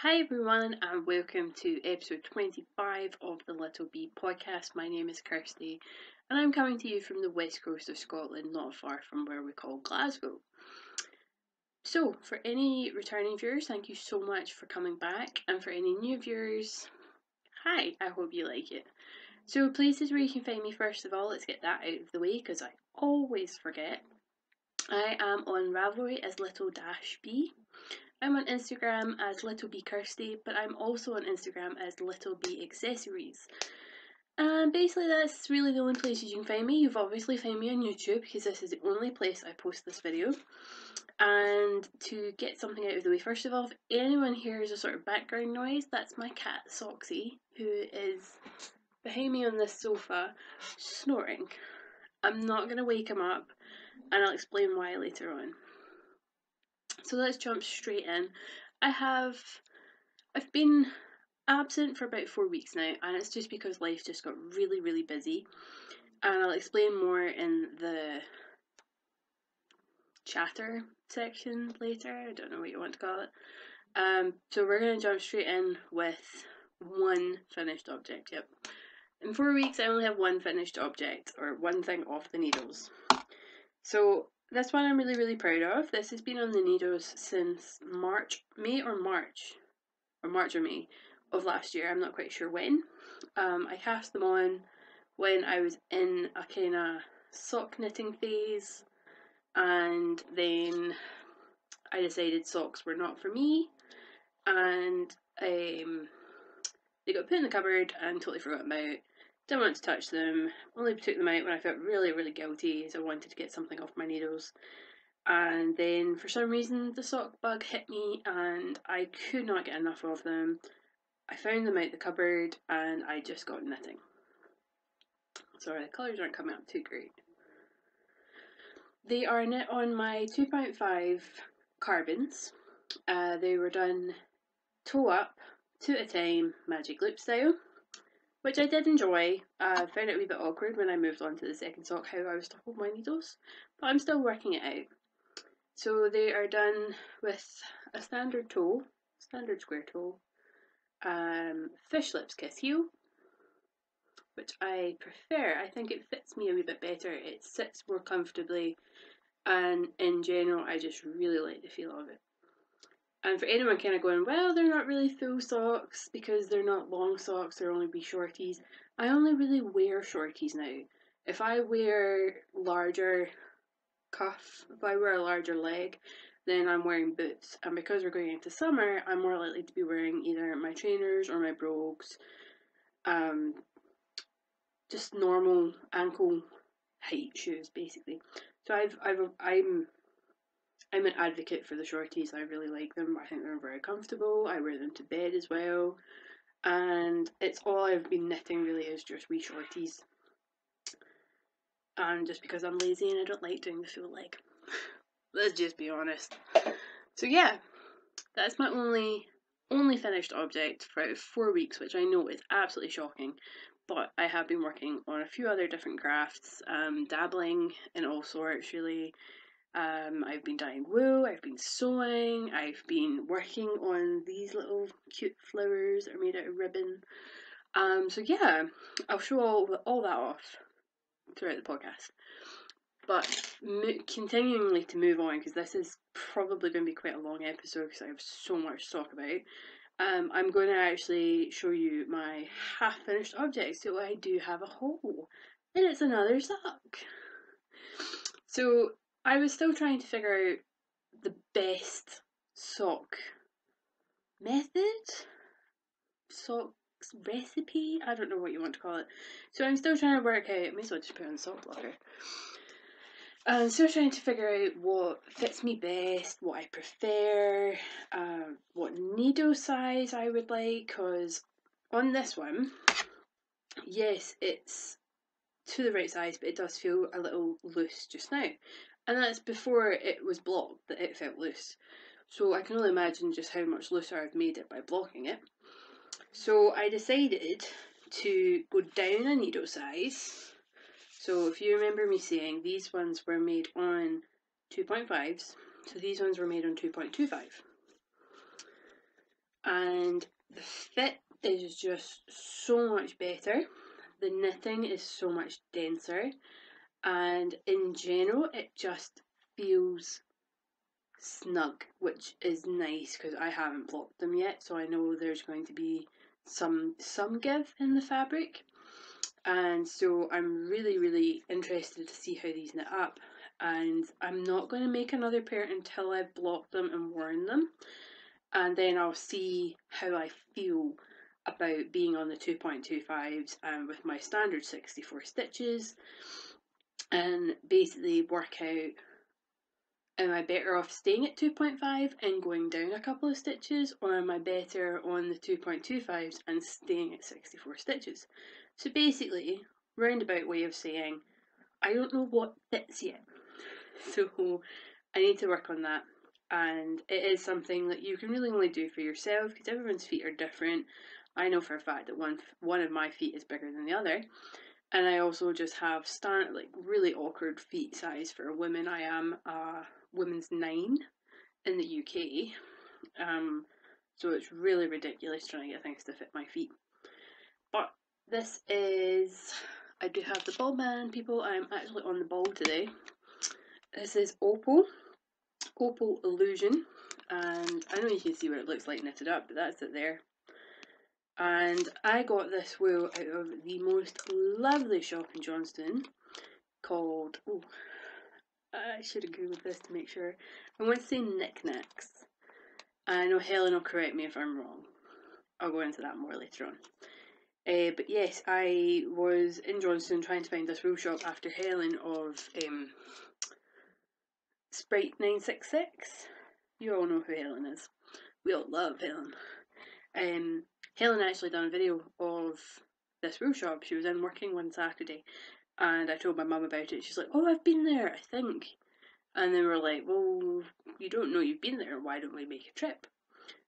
Hi everyone, and welcome to episode 25 of the Little Bee podcast. My name is Kirsty, and I'm coming to you from the west coast of Scotland, not far from where we call Glasgow. So, for any returning viewers, thank you so much for coming back, and for any new viewers, hi, I hope you like it. So, places where you can find me first of all, let's get that out of the way because I always forget. I am on Ravelry as Little-B. I'm on Instagram as Little Bee Kirsty, but I'm also on Instagram as Little Bee Accessories. And basically that's really the only places you can find me. You've obviously found me on YouTube because this is the only place I post this video. And to get something out of the way, first of all, if anyone hears a sort of background noise, that's my cat Soxy, who is behind me on this sofa snoring. I'm not going to wake him up, and I'll explain why later on. So let's jump straight in. I've been absent for about 4 weeks now, and it's just because life just got really busy, and I'll explain more in the chatter section later. I don't know what you want to call it. So we're going to jump straight in with one finished object. Yep. In 4 weeks I only have one finished object, or one thing off the needles. So this one I'm really proud of. This has been on the needles since May or May of last year. I'm not quite sure when. I cast them on when I was in a kind of sock knitting phase, and then I decided socks were not for me, and they got put in the cupboard and totally forgot about. Didn't want to touch them. Only took them out when I felt really guilty, as I wanted to get something off my needles. And then for some reason the sock bug hit me and I could not get enough of them. I found them out the cupboard and I just got knitting. Sorry, the colours aren't coming out too great. They are knit on my 2.5 carbons. They were done toe up, 2 at a time, magic loop style, which I did enjoy. I found it a wee bit awkward when I moved on to the second sock how I was to hold my needles, but I'm still working it out. So they are done with a standard toe, standard square toe, fish lips kiss heel, which I prefer. I think it fits me a wee bit better. It sits more comfortably, and in general I just really like the feel of it. And for anyone kind of going, well, they're not really full socks because they're not long socks, they're only wee shorties. I only really wear shorties now. If I wear larger cuff, if I wear a larger leg, then I'm wearing boots. And because we're going into summer, I'm more likely to be wearing either my trainers or my brogues. Just normal ankle height shoes, basically. So I'm an advocate for the shorties. I really like them. I think they're very comfortable. I wear them to bed as well. And it's all I've been knitting really is just wee shorties. And just because I'm lazy and I don't like doing the full leg. Let's just be honest. So yeah, that's my only finished object for 4 weeks, which I know is absolutely shocking. But I have been working on a few other different crafts, dabbling in all sorts really. I've been dyeing wool, I've been sewing, I've been working on these little cute flowers that are made out of ribbon. So yeah, I'll show all that off throughout the podcast. But continuing to move on, because this is probably going to be quite a long episode because I have so much to talk about. I'm going to actually show you my half-finished object. So I do have a haul, and it's another sock. So I was still trying to figure out the best sock method, sock recipe. I don't know what you want to call it. So I'm still trying to work out. I may as well just put on the sock blocker. I'm still trying to figure out what fits me best, what I prefer, what needle size I would like, because on this one, yes, it's to the right size, but it does feel a little loose just now. And that's before it was blocked that it felt loose. So I can only imagine just how much looser I've made it by blocking it. So I decided to go down a needle size. So if you remember me saying these ones were made on 2.5s, so these ones were made on 2.25. and the fit is just so much better. The knitting is so much denser, and in general it just feels snug, which is nice because I haven't blocked them yet, so I know there's going to be some give in the fabric, and so I'm really interested to see how these knit up. And I'm not going to make another pair until I've blocked them and worn them, and then I'll see how I feel about being on the 2.25s and with my standard 64 stitches, and basically work out, am I better off staying at 2.5 and going down a couple of stitches, or am I better on the 2.25s and staying at 64 stitches? So basically, roundabout way of saying, I don't know what fits yet. So I need to work on that. And it is something that you can really only do for yourself because everyone's feet are different. I know for a fact that one of my feet is bigger than the other. And I also just have really awkward feet size for women. I am a women's 9 in the UK. So it's really ridiculous trying to get things to fit my feet. But this is, I do have the ball band, people. I'm actually on the ball today. This is Opal Illusion, and I know you can see what it looks like knitted up, but that's it there. And I got this wool out of the most lovely shop in Johnston called, I should have googled this to make sure. I want to say Knick Knacks. I know Helen will correct me if I'm wrong. I'll go into that more later on. But yes, I was in Johnston trying to find this wool shop after Helen of Sprite 966. You all know who Helen is. We all love Helen. Helen actually done a video of this wool shop. She was in working one Saturday, and I told my mum about it. She's like, "Oh, I've been there, I think." And then we're like, "Well, you don't know you've been there. Why don't we make a trip?"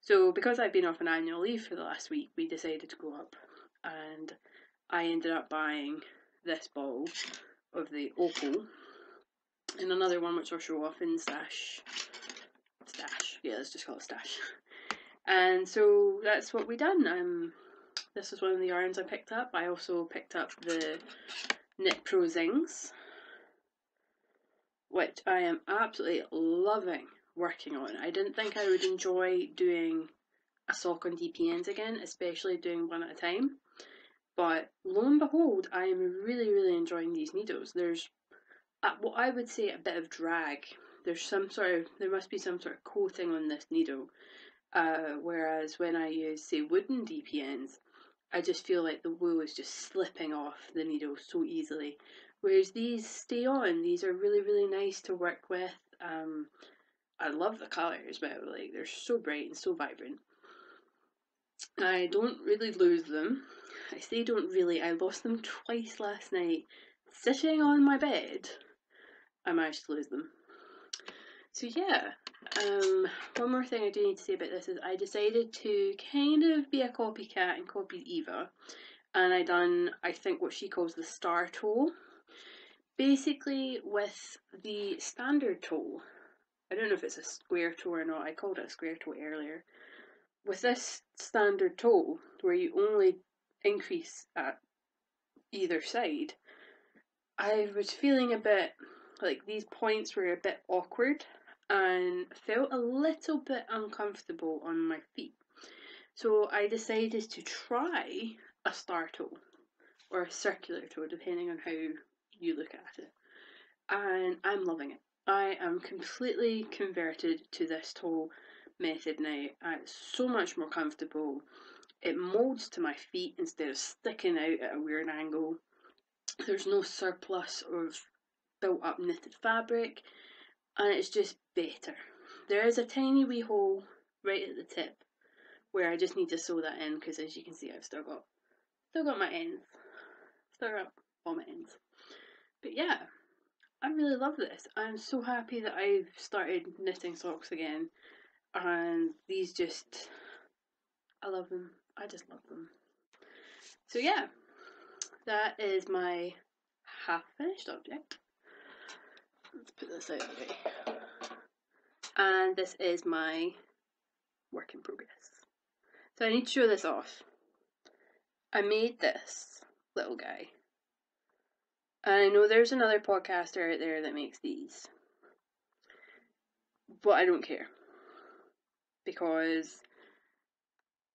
So because I've been off on annual leave for the last week, we decided to go up, and I ended up buying this ball of the Opal and another one which I'll show off in Stash. Yeah, let's just call it Stash. And so that's what we done. This is one of the yarns I picked up. I also picked up the Knit Pro Zings, which I am absolutely loving working on. I didn't think I would enjoy doing a sock on DPNs again, especially doing one at a time. But lo and behold, I am really enjoying these needles. There's what I would say a bit of drag. There must be some sort of coating on this needle. Whereas when I use, say, wooden DPNs, I just feel like the wool is just slipping off the needle so easily. Whereas these stay on. These are really nice to work with. I love the colours as well. Like, they're so bright and so vibrant. I don't really lose them. I say don't really. I lost them twice last night. Sitting on my bed, I managed to lose them. So yeah, one more thing I do need to say about this is I decided to kind of be a copycat and copy Eva, and I done, I think, what she calls the star toe. Basically, with the standard toe, I don't know if it's a square toe or not, I called it a square toe earlier. With this standard toe, where you only increase at either side, I was feeling a bit like these points were a bit awkward and felt a little bit uncomfortable on my feet. So I decided to try a star toe or a circular toe, depending on how you look at it. And I'm loving it. I am completely converted to this toe method now. It's so much more comfortable. It molds to my feet instead of sticking out at a weird angle. There's no surplus of built up knitted fabric, and it's just better. There is a tiny wee hole right at the tip where I just need to sew that in, because as you can see, I've still got my ends. Still got all my ends. But yeah, I really love this. I'm so happy that I've started knitting socks again, and these just, I love them. I just love them. So yeah, that is my half finished object. Let's put this out of the way. And this is my work in progress. So I need to show this off. I made this little guy. And I know there's another podcaster out there that makes these. But I don't care. Because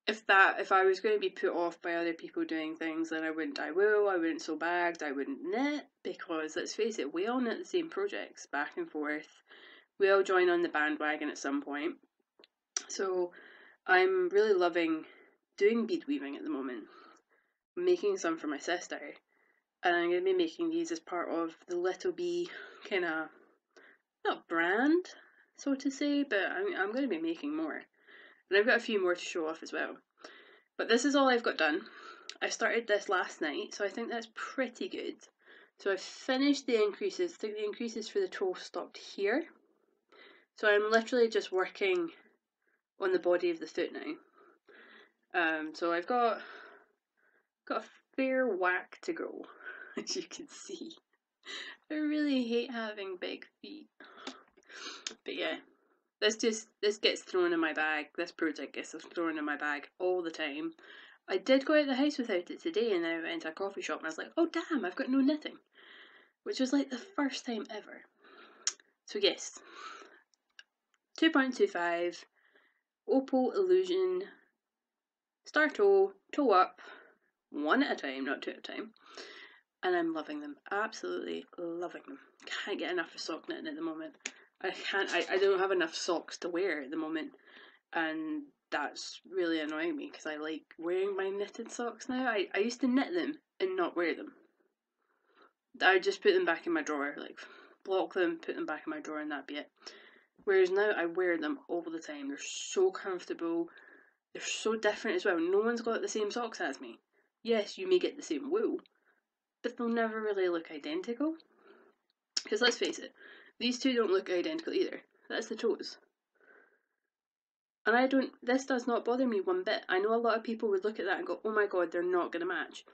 if I was going to be put off by other people doing things, then I wouldn't dye wool, I wouldn't sew bags, I wouldn't knit, because let's face it, we all knit the same projects back and forth. We all join on the bandwagon at some point. So I'm really loving doing bead weaving at the moment. I'm making some for my sister, and I'm going to be making these as part of the Little Bee kind of, not brand, so to say, but I'm going to be making more. And I've got a few more to show off as well. But this is all I've got done. I started this last night, so I think that's pretty good. So I've finished the increases. I think the increases for the toe stopped here. So I'm literally just working on the body of the foot now. So I've got a fair whack to go, as you can see. I really hate having big feet. But yeah, this gets thrown in my bag. This project gets thrown in my bag all the time. I did go out of the house without it today, and then I went to a coffee shop and I was like, oh damn, I've got no knitting. Which was like the first time ever. So yes, 2.25, Opal Illusion, star toe, toe up, one at a time, not two at a time. And I'm loving them, absolutely loving them. Can't get enough of sock knitting at the moment. I don't have enough socks to wear at the moment, and that's really annoying me because I like wearing my knitted socks now. I used to knit them and not wear them. I would just put them back in my drawer, like block them, put them back in my drawer, and that'd be it. Whereas now I wear them all the time. They're so comfortable. They're so different as well. No one's got the same socks as me. Yes, you may get the same wool, but they'll never really look identical. Because let's face it, these two don't look identical either. That's the toes. And this does not bother me one bit. I know a lot of people would look at that and go, oh my god, they're not going to match.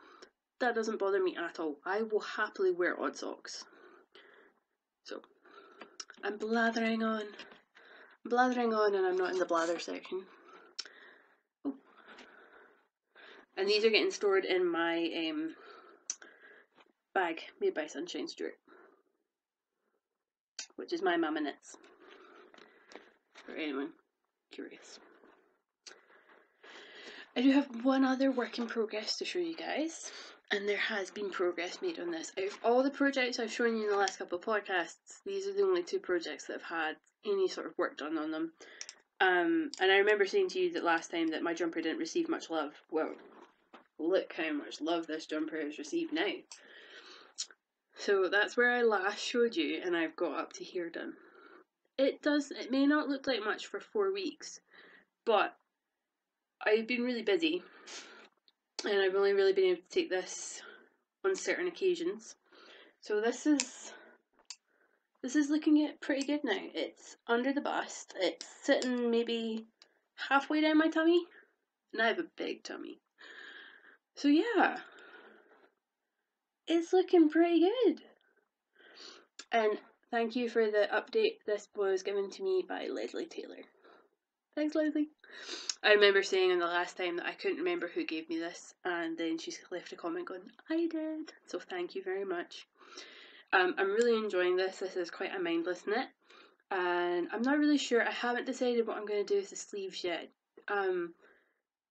That doesn't bother me at all. I will happily wear odd socks. So, I'm blathering on. And I'm not in the blather section. Oh. And these are getting stored in my bag made by Sunshine Stewart, which is my mama knits, for anyone curious. I do have one other work in progress to show you guys, and there has been progress made on this. Out of all the projects I've shown you in the last couple of podcasts, these are the only two projects that have had any sort of work done on them. And I remember saying to you that last time that my jumper didn't receive much love. Well, look how much love this jumper has received now. So that's where I last showed you, and I've got up to here done. It may not look like much for 4 weeks, but I've been really busy, and I've only really been able to take this on certain occasions. So this is looking pretty good now. It's under the bust. It's sitting maybe halfway down my tummy, and I have a big tummy. So yeah, it's looking pretty good. And thank you for the update. This was given to me by Leslie Taylor. Thanks, Leslie. I remember saying in the last time that I couldn't remember who gave me this, and then she left a comment going, I did. So thank you very much. I'm really enjoying this. This is quite a mindless knit, and I'm not really sure. I haven't decided what I'm going to do with the sleeves yet.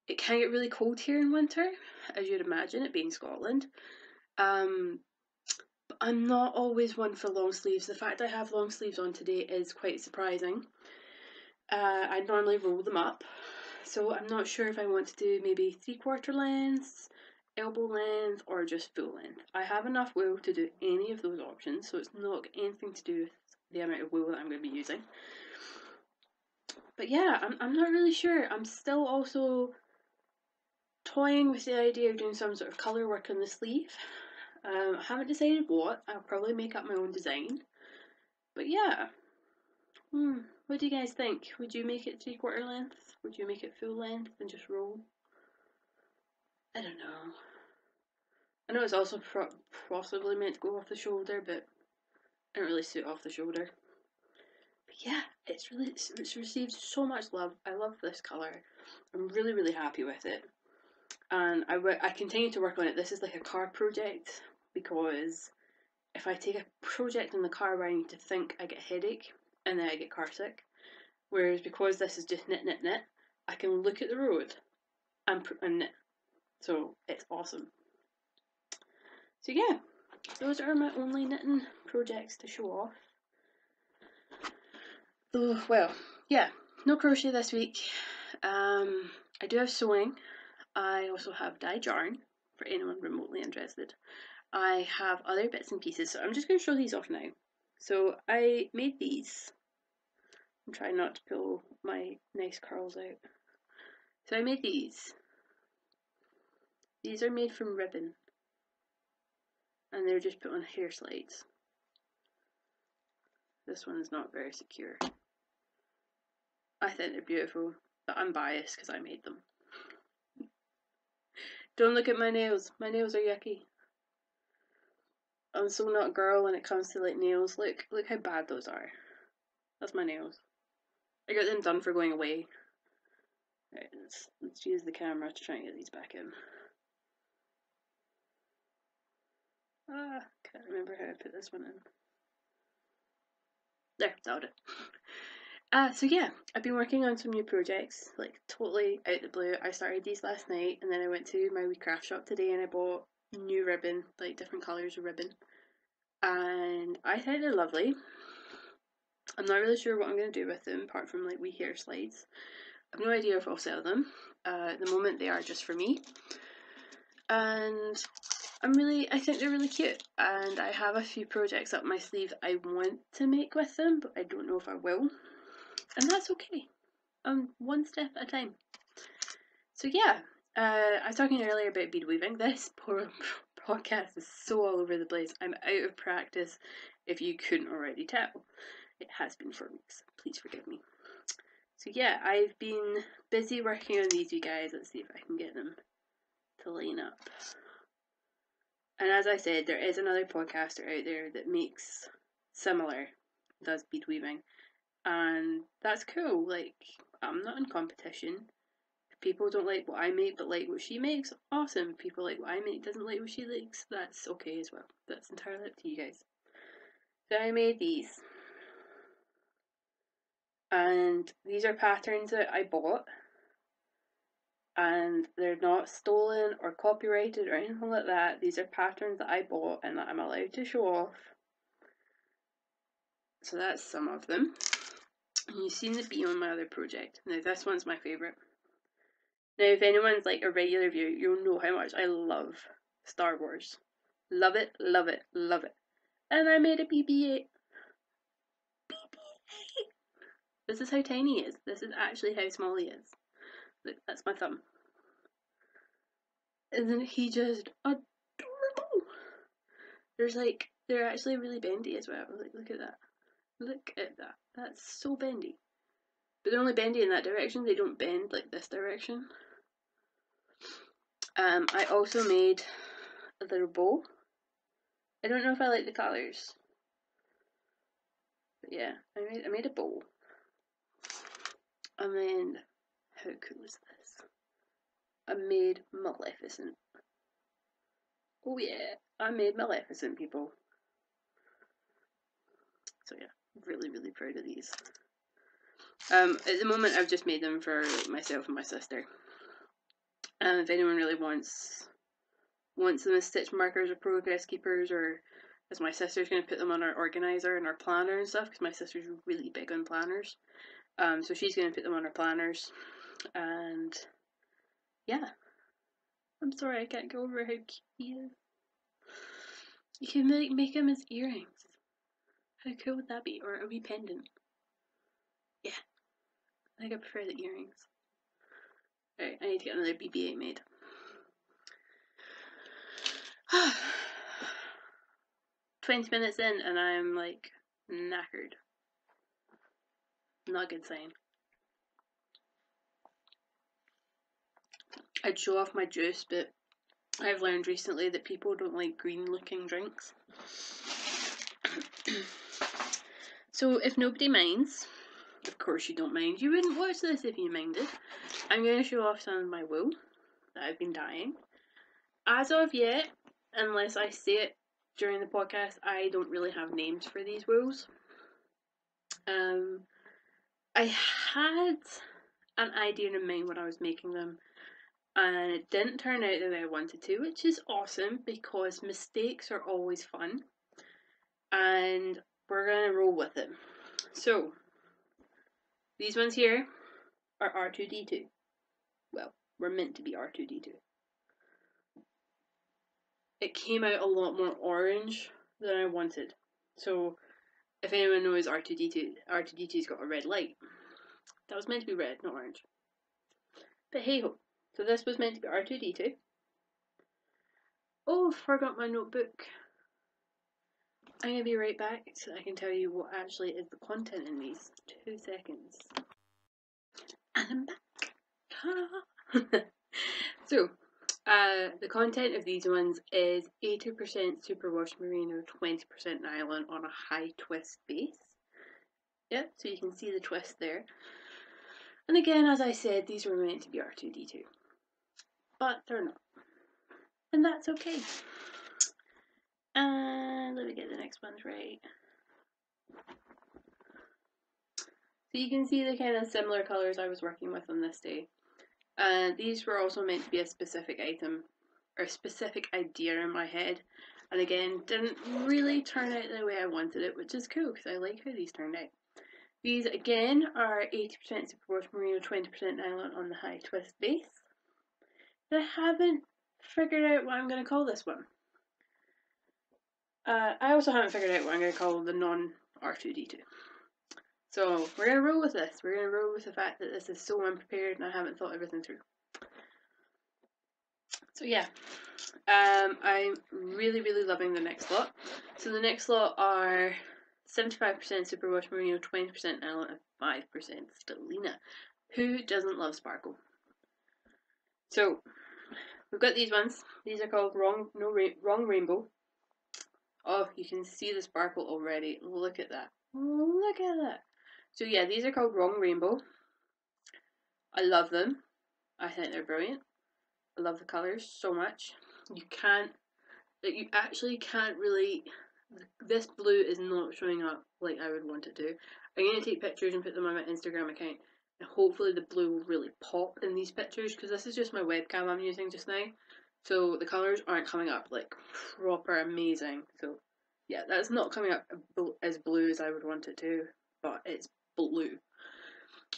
It can get really cold here in winter, as you'd imagine, it being Scotland. But I'm not always one for long sleeves. The fact I have long sleeves on today is quite surprising. I normally roll them up, so I'm not sure if I want to do maybe 3/4 lengths, elbow length, or just full length. I have enough wool to do any of those options, so it's not got anything to do with the amount of wool that I'm going to be using. But yeah, I'm not really sure. I'm still also toying with the idea of doing some sort of colour work on the sleeve. I haven't decided what. I'll probably make up my own design. But yeah. What do you guys think? Would you make it 3/4 length? Would you make it full length and just roll? I don't know. I know it's also possibly meant to go off the shoulder, but I don't really suit off the shoulder. But yeah, it's received so much love. I love this colour. I'm really, really happy with it. And I continue to work on it. This is like a car project, because if I take a project in the car where I need to think, I get a headache and then I get car sick. Whereas because this is just knit, knit, knit, I can look at the road and knit. So it's awesome. So yeah, those are my only knitting projects to show off. So, well, yeah, no crochet this week. I do have sewing. I also have dyed yarn for anyone remotely interested. I have other bits and pieces, so I'm just going to show these off now. So I made these. I'm trying not to pull my nice curls out. So I made these. These are made from ribbon, and they're just put on hair slides. This one is not very secure. I think they're beautiful, but I'm biased because I made them. Don't look at my nails. My nails are yucky. I'm so not a girl when it comes to like nails. Look how bad those are. That's my nails. I got them done for going away. Right, let's use the camera to try and get these back in. Can't remember how I put this one in. There, that'll do. So yeah, I've been working on some new projects, like totally out the blue. I started these last night, and then I went to my wee craft shop today and I bought new ribbon, like different colours of ribbon. And I think they're lovely. I'm not really sure what I'm going to do with them, apart from like wee hair slides. I've no idea if I'll sell them. At the moment they are just for me. And I think they're really cute, and I have a few projects up my sleeve I want to make with them, but I don't know if I will. And that's okay. One step at a time. So yeah, I was talking earlier about bead weaving. This poor podcast is so all over the place. I'm out of practice, if you couldn't already tell. It has been for weeks. Please forgive me. So yeah, I've been busy working on these, you guys. Let's see if I can get them to line up. And as I said, there is another podcaster out there that makes similar, does bead weaving. And that's cool. Like, I'm not in competition. If people don't like what I make but like what she makes, awesome. If people like what I make, doesn't like what she likes, that's okay as well. That's entirely up to you guys. So I made these. And these are patterns that I bought. And they're not stolen or copyrighted or anything like that. These are patterns that I bought and that I'm allowed to show off. So that's some of them. And you've seen the bee on my other project. Now this one's my favourite. Now if anyone's like a regular viewer, you'll know how much I love Star Wars. Love it, love it, love it. And I made a BB-8. BB-8! This is how tiny he is. This is actually how small he is. Look, that's my thumb. Isn't he just adorable? They're actually really bendy as well. Like, look at that. Look at that. That's so bendy. But they're only bendy in that direction. They don't bend like this direction. I also made a little bow. I don't know if I like the colours. But yeah, I made a bow. And then, how cool is this? I made Maleficent. Oh yeah, I made Maleficent, people. So yeah, really, really proud of these. At the moment I've just made them for myself and my sister. And if anyone really wants them as stitch markers or progress keepers, or as my sister's going to put them on our organizer and our planner and stuff, because my sister's really big on planners. So she's going to put them on her planners. And yeah, I'm sorry I can't go over how cute he is. You can make him as earrings. How cool would that be? Or a wee pendant. Yeah, I think I prefer the earrings. Alright, I need to get another BB-8 made. 20 minutes in and I'm like knackered. Not a good sign. I'd show off my juice, but I've learned recently that people don't like green looking drinks. So if nobody minds, of course you don't mind. You wouldn't watch this if you minded. I'm going to show off some of my wool that I've been dyeing. As of yet, unless I say it during the podcast, I don't really have names for these wools. I had an idea in mind when I was making them, and it didn't turn out the way I wanted to, which is awesome because mistakes are always fun, and we're going to roll with it. So, these ones here are R2-D2. Well, we're meant to be R2-D2. It came out a lot more orange than I wanted. So, if anyone knows R2-D2, R2-D2's got a red light. That was meant to be red, not orange. But hey ho. So this was meant to be R2-D2. Oh, forgot my notebook. I'm going to be right back so I can tell you what actually is the content in these. 2 seconds. And I'm back. So, the content of these ones is 80% superwash merino, 20% nylon on a high twist base. Yep, so you can see the twist there. And again, as I said, these were meant to be R2-D2. But they're not. And that's okay. And let me get the next ones right. So you can see the kind of similar colours I was working with on this day. And these were also meant to be a specific item, or a specific idea in my head. And again, didn't really turn out the way I wanted it, which is cool because I like how these turned out. These again are 80% superwash merino, 20% nylon on the high twist base. But I haven't figured out what I'm going to call this one. I also haven't figured out what I'm going to call the non-R2-D2. So we're going to roll with this. We're going to roll with the fact that this is so unprepared and I haven't thought everything through. So yeah, I'm really, really loving the next lot. So the next lot are 75% superwash merino, 20% nylon, and 5% stellina. Who doesn't love sparkle? So we've got these ones. These are called Wrong Rainbow. Oh, you can see the sparkle already. Look at that. Look at that. So yeah, these are called Wrong Rainbow. I love them. I think they're brilliant. I love the colours so much. You actually can't really, this blue is not showing up like I would want it to. I'm going to take pictures and put them on my Instagram account. And hopefully the blue will really pop in these pictures because this is just my webcam I'm using just now. So the colours aren't coming up like proper amazing. So yeah, that's not coming up as blue as I would want it to, but it's blue.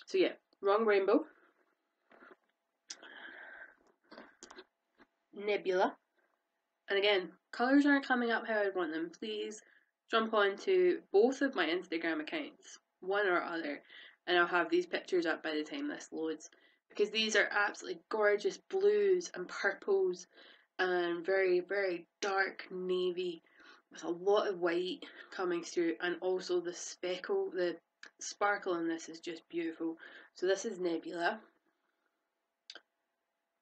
So yeah, Wrong Rainbow, Nebula, and again, colours aren't coming up how I want them. Please jump on to both of my Instagram accounts, one or other, and I'll have these pictures up by the time this loads, because these are absolutely gorgeous blues and purples and very, very dark navy with a lot of white coming through, and also the speckle, the sparkle in this is just beautiful. So this is Nebula.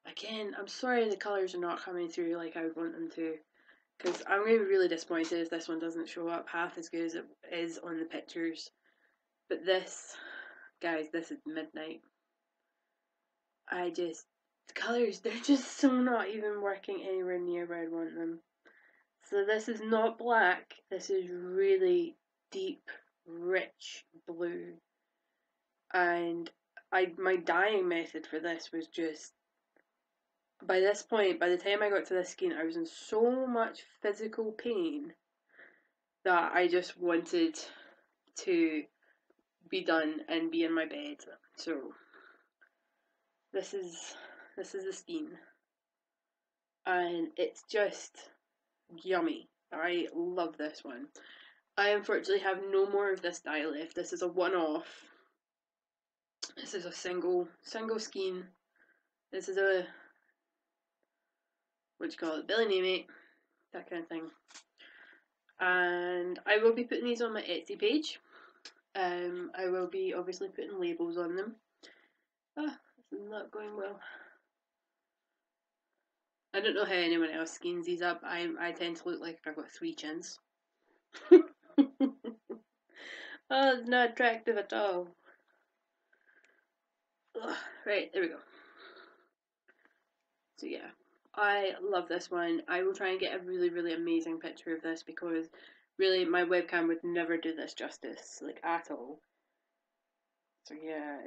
Again, I'm sorry the colours are not coming through like I would want them to, because I'm going to be really disappointed if this one doesn't show up half as good as it is on the pictures. But this, guys, this is midnight. The colours, they're just so not even working anywhere near where I'd want them. So this is not black, this is really deep, rich blue. And my dyeing method for this was just, by this point, by the time I got to this skein, I was in so much physical pain that I just wanted to be done and be in my bed. So this is the skein, and it's just yummy. I love this one. I unfortunately have no more of this dye left. This is a one-off. This is a single skein. This is a, what do you call it, Billy Namate, that kind of thing. And I will be putting these on my Etsy page. I will be obviously putting labels on them. Ah, this is not going well. I don't know how anyone else skeins these up. I tend to look like I've got 3 chins. Oh, it's not attractive at all. Ugh, right, there we go. So yeah, I love this one. I will try and get a really, really amazing picture of this because really my webcam would never do this justice, like at all. So yeah,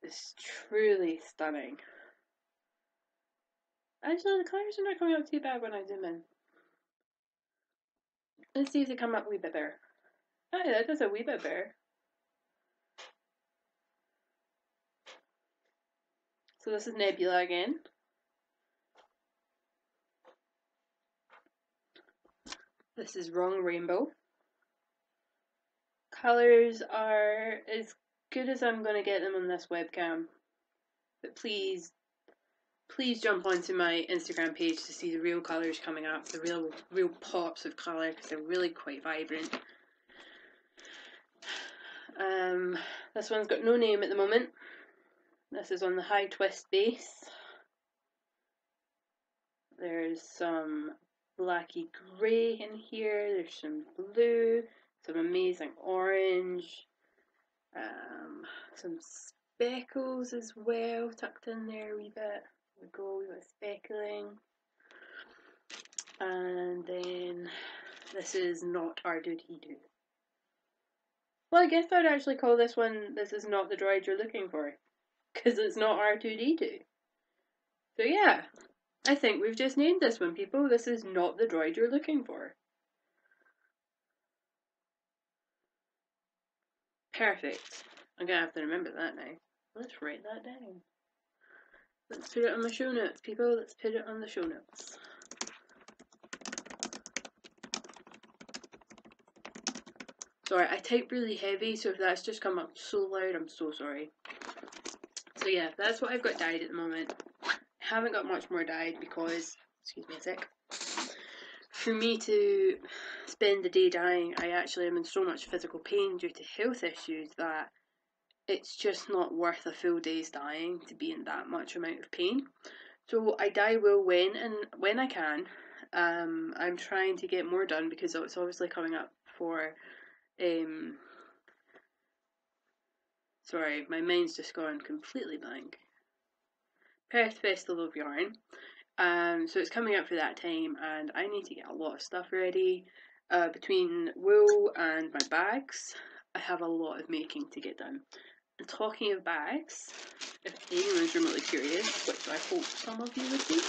it's truly stunning. Actually, the colours are not coming out too bad when I zoom in. Let's see if they come up a wee bit better. Oh yeah, that does a wee bit better. So this is Nebula again. This is Wrong Rainbow. Colours are as good as I'm going to get them on this webcam. But please jump onto my Instagram page to see the real colours coming up, the real pops of colour, because they're really quite vibrant. This one's got no name at the moment. This is on the High Twist base. There's some blacky grey in here, there's some blue, some amazing orange, some speckles as well tucked in there a wee bit. There we go, we got speckling. And then this is not R2D2. Well, I guess I'd actually call this one, this is not the droid you're looking for, because it's not R2D2. So yeah, I think we've just named this one, people. This is not the droid you're looking for. Perfect. I'm gonna have to remember that now. Let's write that down. Let's put it on the show notes, people. Let's put it on the show notes. Sorry, I type really heavy, so if that's just come up so loud, I'm so sorry. So yeah, that's what I've got dyed at the moment. I haven't got much more dyed because, excuse me a sec, for me to spend the day dyeing, I actually am in so much physical pain due to health issues that it's just not worth a full day's dyeing to be in that much amount of pain. So I dye wool when I can. I'm trying to get more done because it's obviously coming up for sorry, my mind's just gone completely blank. Perth Festival of Yarn. So it's coming up for that time, and I need to get a lot of stuff ready. Between wool and my bags, I have a lot of making to get done. And talking of bags, if anyone's remotely curious, which I hope some of you would be,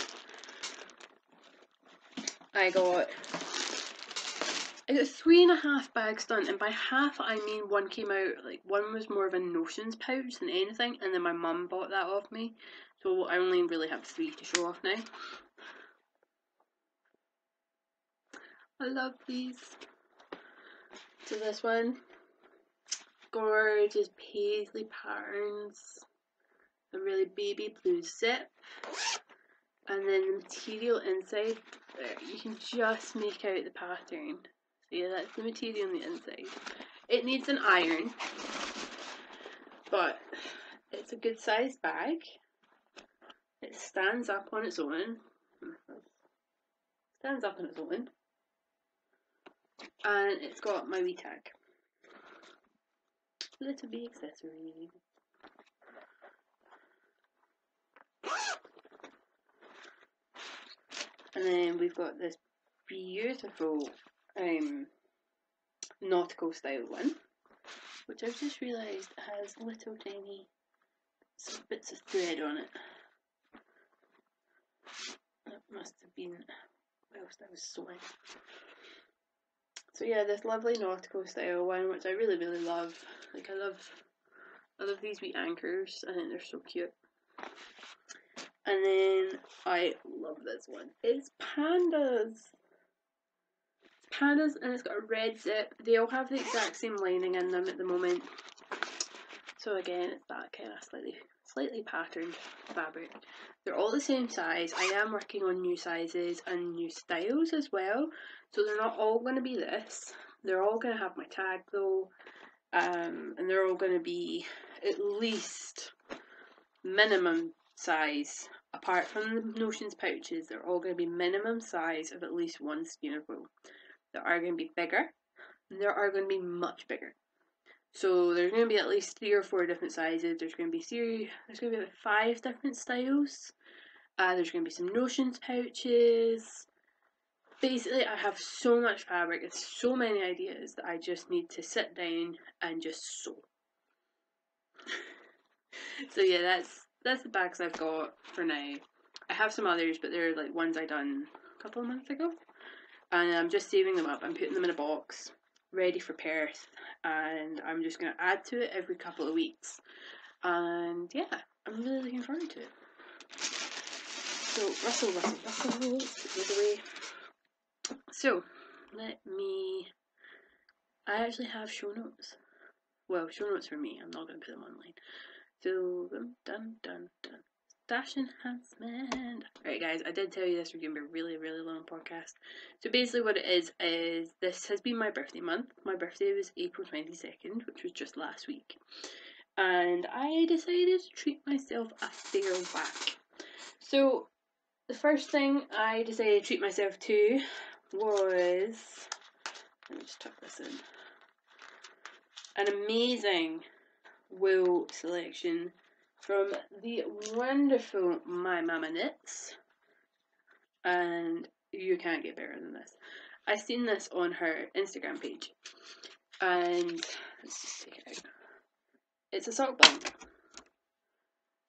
I got 3.5 bags done, and by half I mean one came out, like one was more of a notions pouch than anything, and then my mum bought that off me, so I only really have 3 to show off now. I love these. So this one, gorgeous paisley patterns, a really baby blue zip, and then the material inside, you can just make out the pattern. So yeah, that's the material on the inside. It needs an iron, but it's a good sized bag. It stands up on its own. And it's got my wee tag. Little bee accessory. And then we've got this beautiful nautical style one, which I've just realised has little tiny bits of thread on it. That must have been whilst I was sewing. So yeah, this lovely nautical style one, which I really, really love. Like I love these wee anchors. I think they're so cute. And then I love this one. It's pandas. Pandas, and it's got a red zip. They all have the exact same lining in them at the moment. So again, it's that kind of slightly patterned fabric. They're all the same size. I am working on new sizes and new styles as well. So they're not all going to be this. They're all going to have my tag though. And they're all going to be at least minimum size. Apart from the notions pouches, they're all going to be minimum size of at least one skein of wool. There are going to be bigger, and there are going to be much bigger. So there's going to be at least 3 or 4 different sizes. There's going to be about 5 different styles. There's going to be some notions pouches. Basically, I have so much fabric and so many ideas that I just need to sit down and just sew. So yeah, that's the bags I've got for now. I have some others, but they're like ones I done a couple of months ago, and I'm just saving them up. I'm putting them in a box, ready for Perth, and I'm just gonna add to it every couple of weeks. And yeah, I'm really looking forward to it. So rustle, put those away. So I actually have show notes. Well, show notes for me. I'm not gonna put them online. So dun. Stash enhancement. Right, guys, I did tell you this was going to be a really, really long podcast. So basically what it is this has been my birthday month. My birthday was April 22nd, which was just last week. And I decided to treat myself a fair whack. So the first thing I decided to treat myself to was, let me just tuck this in, an amazing wool selection from the wonderful My Mama Knits, and you can't get better than this. I seen this on her Instagram page, and let's just take it out. It's a sock blanket.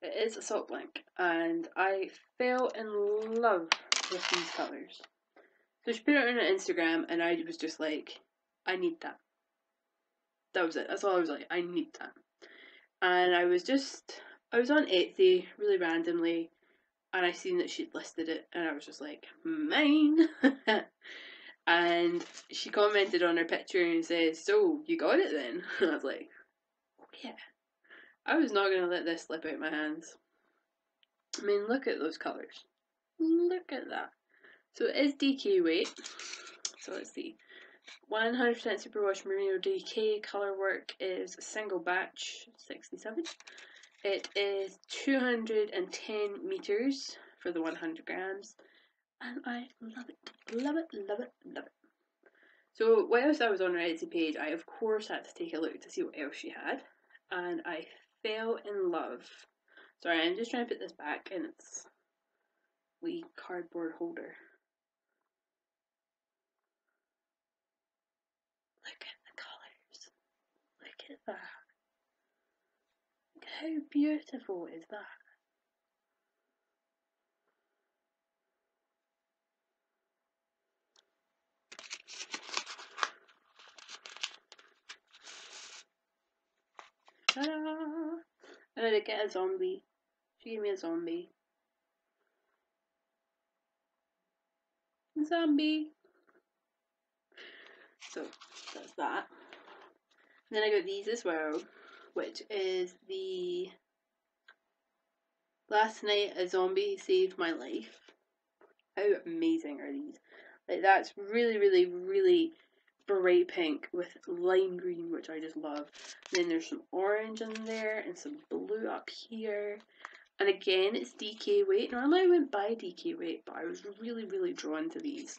It is a sock blanket, and I fell in love with these colours. So she put it on her Instagram, and I was just like, I need that. That was it. That's all I was like, I need that. And I was on Etsy really randomly, and I seen that she'd listed it, and I was just like, mine. And she commented on her picture and says, so you got it then? And I was like, oh yeah. I was not going to let this slip out my hands. I mean, look at those colours. Look at that. So it is DK weight. So let's see. 100% superwash merino DK colour work is single batch 67. It is 210 meters for the 100 grams, and I love it, love it, love it, love it. So whilst I was on her Etsy page, I of course had to take a look to see what else she had, and I fell in love. Sorry, I'm just trying to put this back in its wee cardboard holder. Look at the colours. Look at that. How beautiful is that? Ta-da! I had to get a zombie. She gave me a zombie. Zombie! So, that's that. And then I got these as well, which is the Last Night a Zombie Saved My Life. How amazing are these? Like, that's really, really, really bright pink with lime green, which I just love. And then there's some orange in there and some blue up here. And again, it's DK weight. Normally I wouldn't buy DK weight, but I was really, really drawn to these.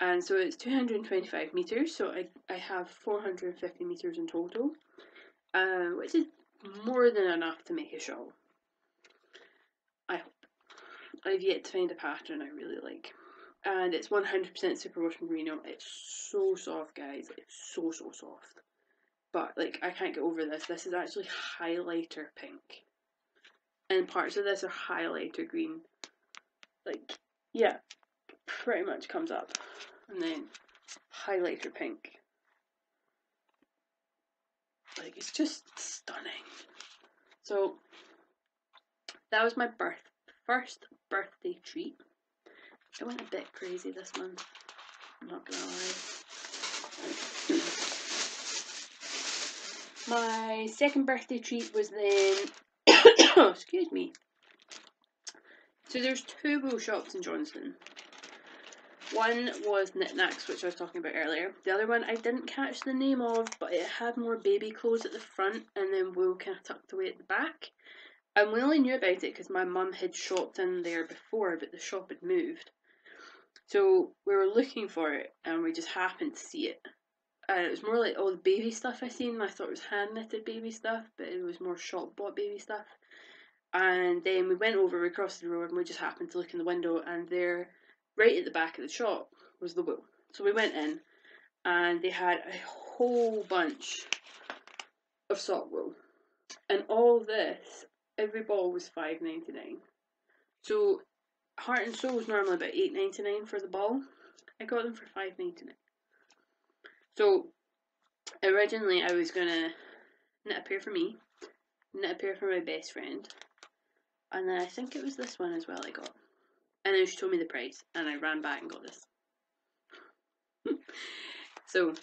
And so it's 225 meters, so I have 450 meters in total, which is more than enough to make a shawl. I hope. I've yet to find a pattern I really like. And it's 100% superwash merino. It's so soft, guys. It's so, so soft. But, like, I can't get over this. This is actually highlighter pink. And parts of this are highlighter green. Like, yeah, pretty much comes up. And then highlighter pink. Like, it's just stunning. So, that was my first birthday treat. I went a bit crazy this month, I'm not gonna lie. My second birthday treat was then, excuse me. So there's 2 wool shops in Johnston. One was Knit Knacks, which I was talking about earlier. The other one I didn't catch the name of, but it had more baby clothes at the front and then wool kind of tucked away at the back. And we only knew about it because my mum had shopped in there before, but the shop had moved. So we were looking for it and we just happened to see it. and it was more like all the baby stuff I seen. I thought it was hand knitted baby stuff, but it was more shop bought baby stuff. And then we went over, we crossed the road, and we just happened to look in the window, and there, right at the back of the shop, was the wool. So we went in, and they had a whole bunch of sock wool. And all this, every ball was $5.99. So Heart and Soul was normally about $8.99 for the ball. I got them for $5.99. So originally I was gonna knit a pair for me, knit a pair for my best friend, and then I think it was this one as well I got. And then she told me the price, and I ran back and got this. So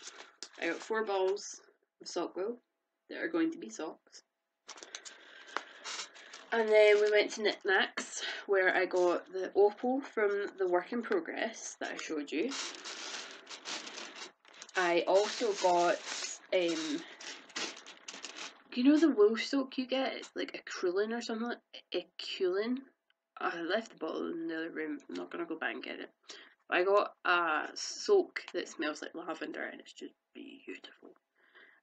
I got 4 balls of sock wool that are going to be socks. And then we went to Knit Knacks, where I got the opal from the work in progress that I showed you. I also got, you know the wool soak you get? It's like acrylon or something like acrylon. I left the bottle in the other room. I'm not going to go back and get it. But I got a soak that smells like lavender, and it's just beautiful.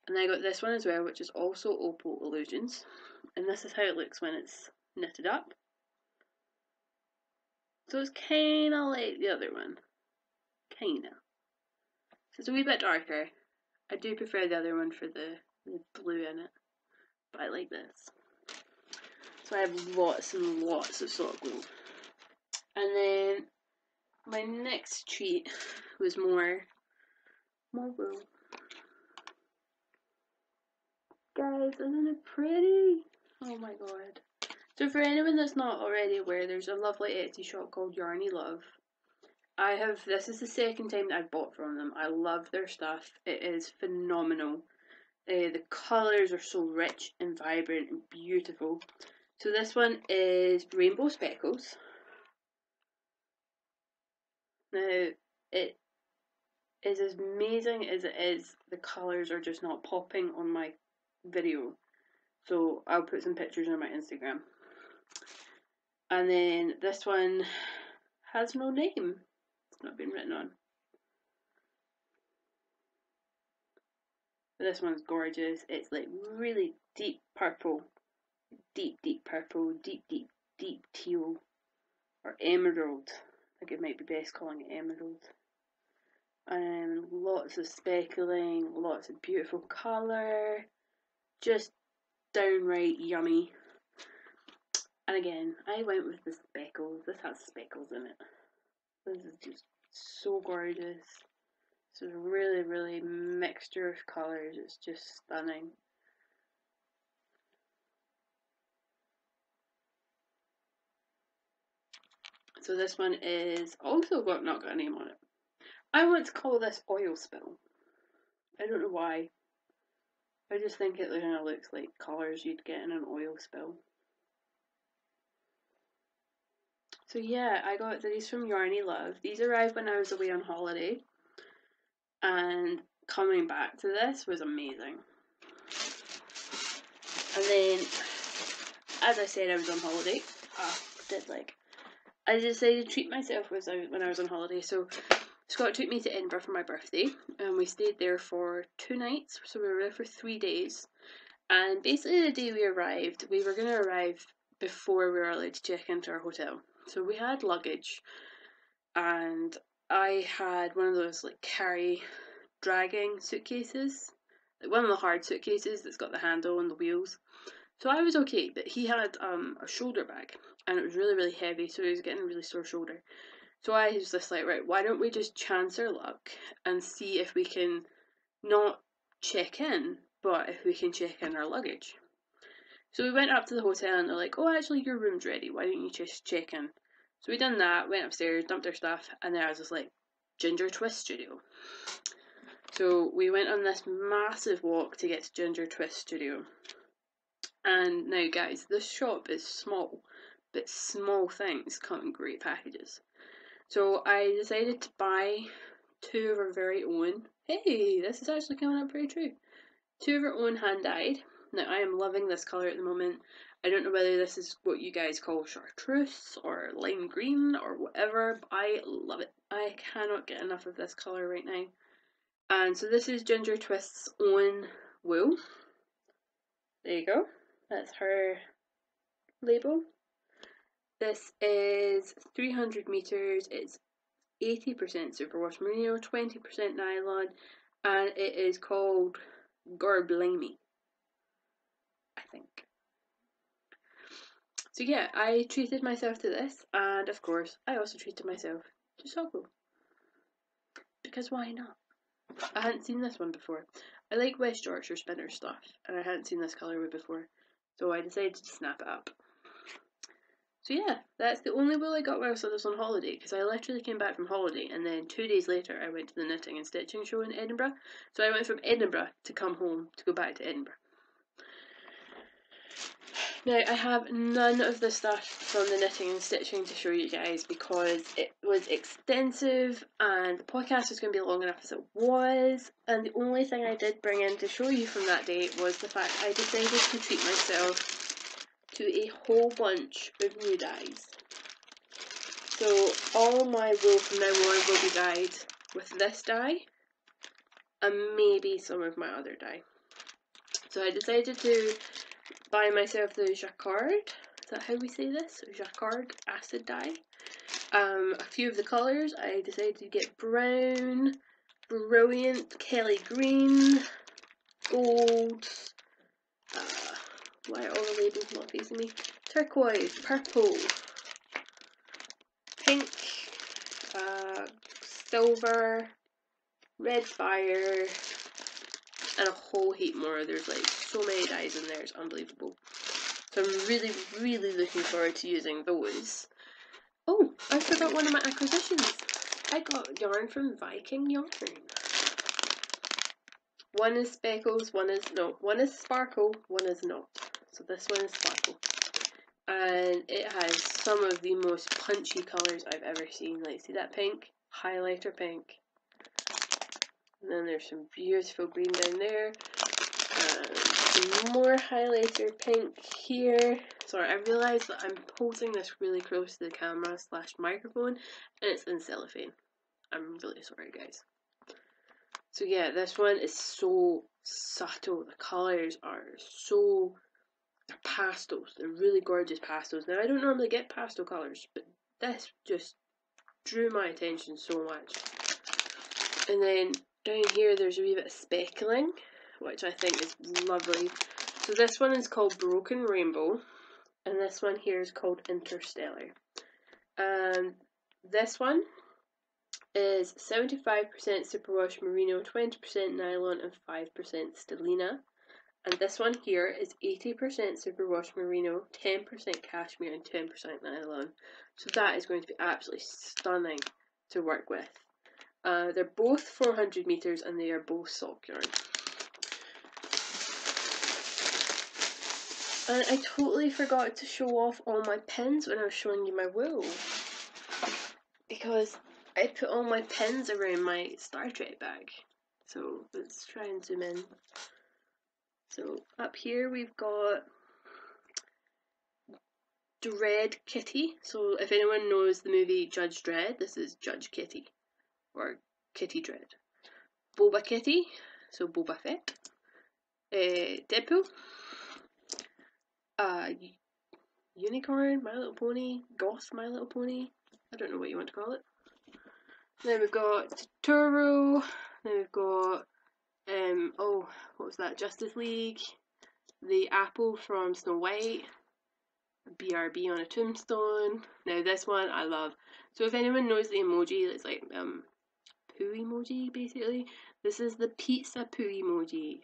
And I got this one as well, which is also Opal Illusions. And this is how it looks when it's knitted up. So it's kind of like the other one. Kind of. So it's a wee bit darker. I do prefer the other one for the blue in it. But I like this. So I have lots and lots of sock wool. And then my next treat was more wool. Guys, isn't it pretty? Oh my god. So for anyone that's not already aware, there's a lovely Etsy shop called Yarny Love. This is the second time that I've bought from them. I love their stuff. It is phenomenal. The colours are so rich and vibrant and beautiful. So this one is Rainbow Speckles. Now, it is as amazing as it is, the colours are just not popping on my video. So I'll put some pictures on my Instagram. And then this one has no name. It's not been written on. But this one's gorgeous. It's like really deep purple. Deep purple. Deep teal. Or emerald. I think it might be best calling it emerald. And lots of speckling. Lots of beautiful colour. Just downright yummy. And again, I went with the speckles. This has speckles in it. This is just so gorgeous. It's a really, really mixture of colours. It's just stunning. So this one is also not got a name on it. I want to call this oil spill. I don't know why. I just think it kind of looks like colours you'd get in an oil spill. So yeah, I got these from Yarny Love. These arrived when I was away on holiday. And coming back to this was amazing. And then, as I said, I was on holiday. I decided to treat myself when I was on holiday. So Scott took me to Edinburgh for my birthday, and we stayed there for 2 nights. So we were there for 3 days. And basically, the day we arrived, we were going to arrive before we were allowed to check into our hotel. So we had luggage, and I had one of those like carry dragging suitcases, like one of the hard suitcases that's got the handle and the wheels. So I was okay, but he had a shoulder bag, and it was really, really heavy, so he was getting a really sore shoulder. So I was just like, right, why don't we just chance our luck and see if we can not check in, but if we can check in our luggage. So we went up to the hotel, and they're like, oh, actually, your room's ready. Why don't you just check in? So we done that, went upstairs, dumped our stuff, and then I was just like, Ginger Twist Studio. So we went on this massive walk to get to Ginger Twist Studio. And now, guys, this shop is small, but small things come in great packages. So I decided to buy 2 of our very own. Hey, this is actually coming up pretty true. 2 of our own hand-dyed. Now, I am loving this colour at the moment. I don't know whether this is what you guys call chartreuse or lime green or whatever, but I love it. I cannot get enough of this colour right now. And so this is Ginger Twist's own wool. There you go. That's her label. This is 300 meters. It's 80% superwash merino, 20% nylon, and it is called Gorblimey, I think. So yeah, I treated myself to this, and of course, I also treated myself to Soggo. Because why not? I hadn't seen this one before. I like West Yorkshire spinner stuff, and I hadn't seen this colourway before, so I decided to snap it up. So yeah, that's the only wool I got whilst I was on holiday, because I literally came back from holiday, and then 2 days later I went to the knitting and stitching show in Edinburgh. So I went from Edinburgh to come home to go back to Edinburgh. Now, I have none of the stuff from the knitting and stitching to show you guys because it was extensive and the podcast was going to be long enough as it was, and the only thing I did bring in to show you from that day was the fact I decided to treat myself to a whole bunch of new dyes. So all my wool from now on will be dyed with this dye and maybe some of my other dye. So I decided to buy myself the Jacquard, is that how we say this? Jacquard acid dye. A few of the colours, I decided to get brown, brilliant, Kelly green, gold, why are all the labels not facing me? Turquoise, purple, pink, silver, red fire, and a whole heap more. There's like so many dyes in there, it's unbelievable. So I'm really, really looking forward to using those. Oh, I forgot one of my acquisitions. I got yarn from Viking Yarn. One is speckles, one is sparkle, one is not. So this one is sparkle. And it has some of the most punchy colours I've ever seen. Like, see that pink? Highlighter pink. And then there's some beautiful green down there. Some more highlighter pink here. Sorry, I realised that I'm holding this really close to the camera / microphone and it's in cellophane. I'm really sorry, guys. So yeah, this one is so subtle. The colours are so... they're pastels. They're really gorgeous pastels. Now, I don't normally get pastel colours, but this just drew my attention so much. And then down here there's a wee bit of speckling, which I think is lovely. So this one is called Broken Rainbow, and this one here is called Interstellar. And this one is 75% superwash merino, 20% nylon, and 5% stellina. And this one here is 80% superwash merino, 10% cashmere, and 10% nylon. So that is going to be absolutely stunning to work with. They're both 400 meters and they are both sock yarn. And I totally forgot to show off all my pins when I was showing you my wool, because I put all my pins around my Star Trek bag. So let's try and zoom in. So up here we've got Dredd Kitty. So if anyone knows the movie Judge Dredd, this is Judge Kitty, or Kitty Dredd. Boba Kitty, so Boba Fett. Deadpool. Unicorn, My Little Pony, Goth, My Little Pony. I don't know what you want to call it. Then we've got Toro. Then we've got what was that? Justice League. The apple from Snow White. BRB on a tombstone. Now this one I love. So if anyone knows the emoji, it's like poo emoji basically. This is the pizza poo emoji.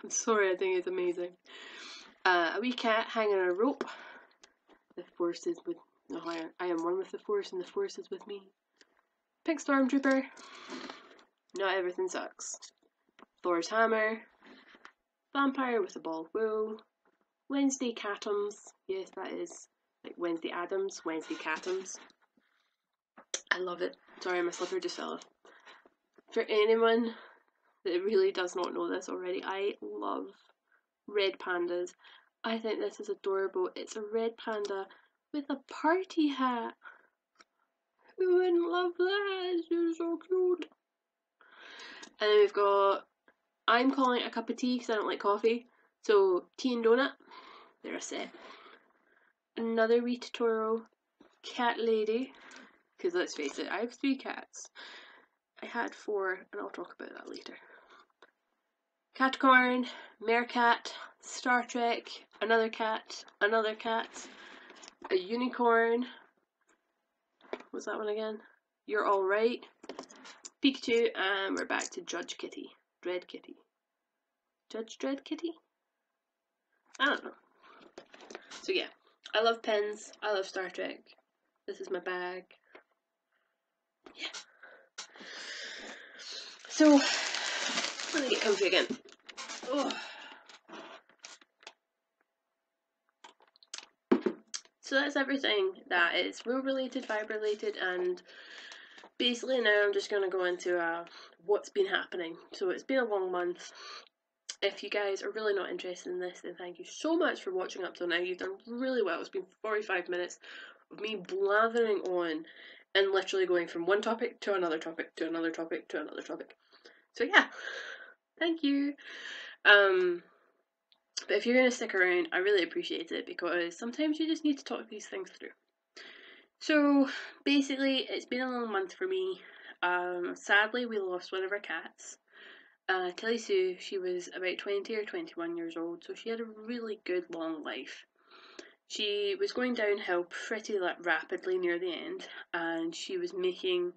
I'm sorry, I think it's amazing. A wee cat hanging on a rope. The force is with... No, I am one with the force and the force is with me. Pink Stormtrooper. Not everything sucks. Thor's hammer. Vampire with a ball of wool. Wednesday Catums. Yes, that is like Wednesday Addams. Wednesday Catums. I love it. Sorry, my slipper just fell off. For anyone that really does not know this already, I love red pandas. I think this is adorable. It's a red panda with a party hat. Who wouldn't love that? It's so cute. And then we've got, I'm calling it a cup of tea because I don't like coffee. So tea and donut, they're a set. Another wee Totoro, cat lady, because let's face it, I have 3 cats. I had 4, and I'll talk about that later. Catcorn, meerkat, Star Trek, another cat, a unicorn. What's that one again? You're Alright, Pikachu, and we're back to Judge Kitty. Dread Kitty. Judge Dread Kitty? I don't know. So yeah, I love pens, I love Star Trek. This is my bag. Yeah. So, let me get comfy again. Oh. So that's everything that is Rue related, vibe related, and basically now I'm just going to go into what's been happening. So it's been a long month. If you guys are really not interested in this, then thank you so much for watching up till now. You've done really well. It's been 45 minutes of me blathering on and literally going from one topic to another topic to another topic to another topic. So yeah, thank you. But if you're going to stick around, I really appreciate it because sometimes you just need to talk these things through. So basically, it's been a long month for me. Sadly, we lost one of our cats. Tilly Sue, she was about 20 or 21 years old, so she had a really good long life. She was going downhill pretty rapidly near the end, and she was making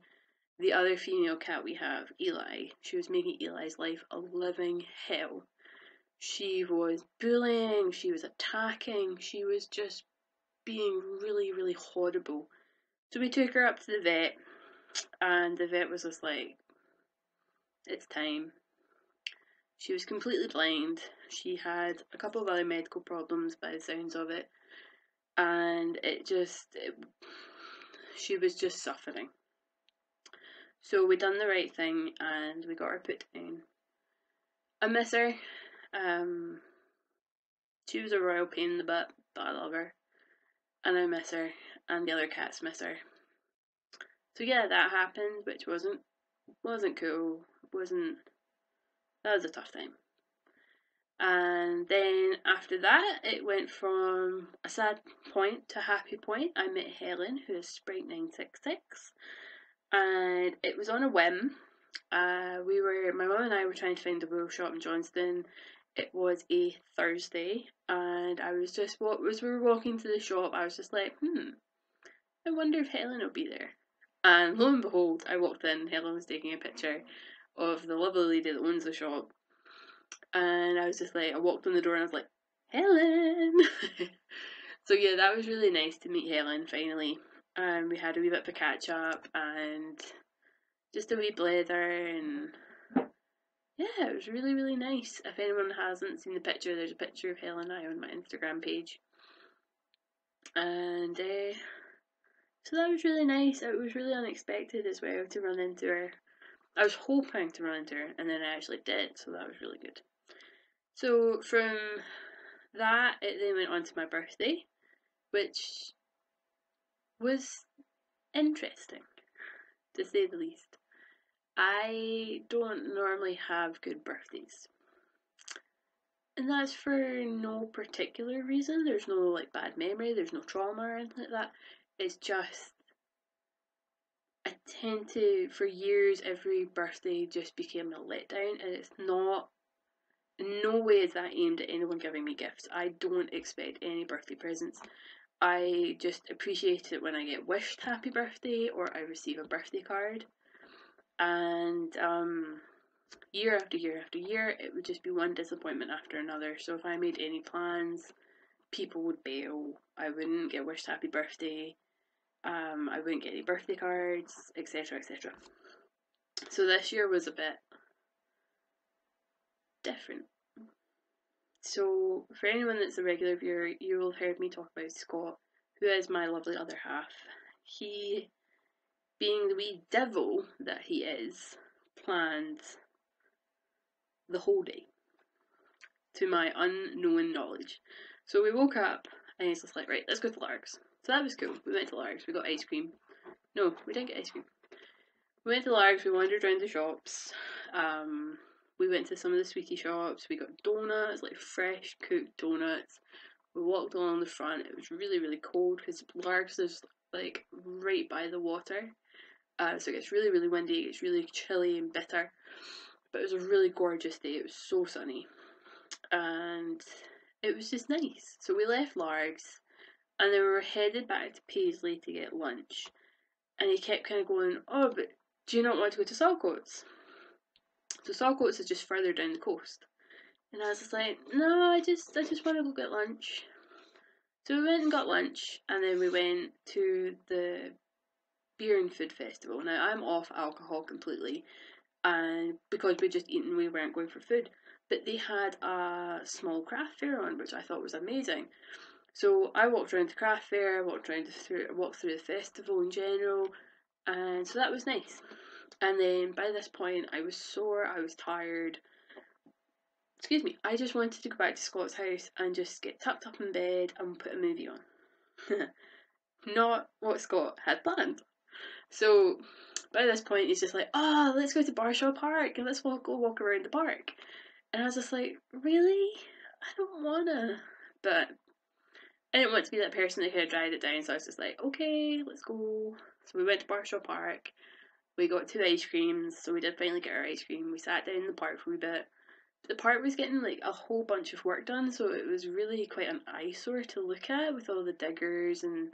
the other female cat we have, Eli, she was making Eli's life a living hell. She was bullying, she was attacking, she was just being really, really horrible. So we took her up to the vet, and the vet was just like, it's time. She was completely blind. She had a couple of other medical problems by the sounds of it, and she was just suffering. So we done the right thing and we got her put down. I miss her. She was a royal pain in the butt, but I love her. And I miss her, and the other cats miss her. So yeah, that happened, which wasn't cool. That was a tough time. And then after that, it went from a sad point to a happy point. I met Helen, who is Sprite966, and it was on a whim. My mum and I were trying to find a wool shop in Johnston. It was a Thursday, and I was just, as we were walking to the shop, I was just like, I wonder if Helen will be there. And lo and behold, I walked in, Helen was taking a picture of the lovely lady that owns the shop. And I was just like, I walked in the door and I was like, Helen! So yeah, that was really nice to meet Helen finally. We had a wee bit of a catch up and just a wee blather, and yeah, it was really, really nice. If anyone hasn't seen the picture, there's a picture of Helen and I on my Instagram page. And so that was really nice. It was really unexpected as well to run into her. I was hoping to run into her, and then I actually did, so that was really good. So from that, it then went on to my birthday, which was interesting, to say the least. I don't normally have good birthdays. And that's for no particular reason. There's no like bad memory, there's no trauma or anything like that. It's just, I tend to, for years, every birthday just became a letdown, and it's not, in no way is that aimed at anyone giving me gifts. I don't expect any birthday presents. I just appreciate it when I get wished happy birthday or I receive a birthday card. And year after year after year, it would just be one disappointment after another. So if I made any plans, people would bail. I wouldn't get wished happy birthday. I wouldn't get any birthday cards, etc., etc. So this year was a bit different. So for anyone that's a regular viewer, you will have heard me talk about Scott, who is my lovely other half. He, being the wee devil that he is, planned the whole day, to my unknown knowledge. So we woke up and he's just like, right, let's go to Largs. So that was cool. We went to Largs, we got ice cream. No, we didn't get ice cream. We went to Largs, we wandered around the shops. We went to some of the sweetie shops. We got donuts, like fresh cooked donuts. We walked along the front. It was really, really cold because Largs is like right by the water. So it gets really, really windy. It gets really chilly and bitter. But it was a really gorgeous day. It was so sunny. And it was just nice. So we left Largs and then we were headed back to Paisley to get lunch. And he kept kind of going, oh, but do you not want to go to Saltcoats? So Saltcoats is just further down the coast. And I was just like, no, I just want to go get lunch. So we went and got lunch, and then we went to the beer and food festival. Now I'm off alcohol completely, and because we'd just eaten, we weren't going for food. But they had a small craft fair on, which I thought was amazing. So I walked around the craft fair, walked through the festival in general, and so that was nice. And then by this point, I was sore, I was tired. Excuse me, I just wanted to go back to Scott's house and just get tucked up in bed and put a movie on. Not what Scott had planned. So by this point, he's just like, oh, let's go to Barshaw Park and let's go walk around the park. And I was just like, really? I don't wanna. But I didn't want to be that person that could have dragged it down, so I was just like, okay, let's go. So we went to Barshaw Park. We got 2 ice creams, so we did finally get our ice cream. We sat down in the park for a wee bit. The park was getting like a whole bunch of work done, so it was really quite an eyesore to look at with all the diggers and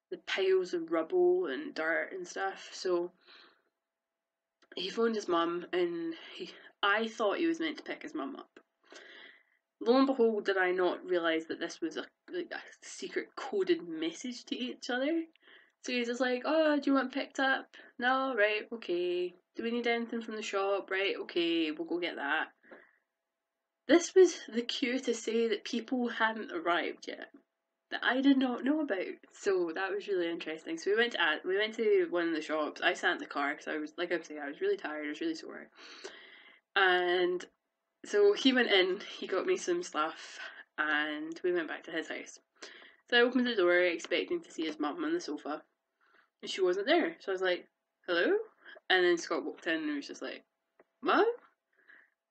the piles of rubble and dirt and stuff. So he phoned his mum, and I thought he was meant to pick his mum up. Lo and behold, did I not realise that this was a secret coded message to each other. So he's just like, oh, do you want picked up? No, right, okay. Do we need anything from the shop? Right, okay, we'll go get that. This was the cue to say that people hadn't arrived yet, that I did not know about. So that was really interesting. So we went to one of the shops. I sat in the car because I was, like I say, I was really tired. I was really sore. And so he went in. He got me some stuff, and we went back to his house. So I opened the door, expecting to see his mum on the sofa, and she wasn't there. So I was like, "Hello," and then Scott walked in, and he was just like, "Mum."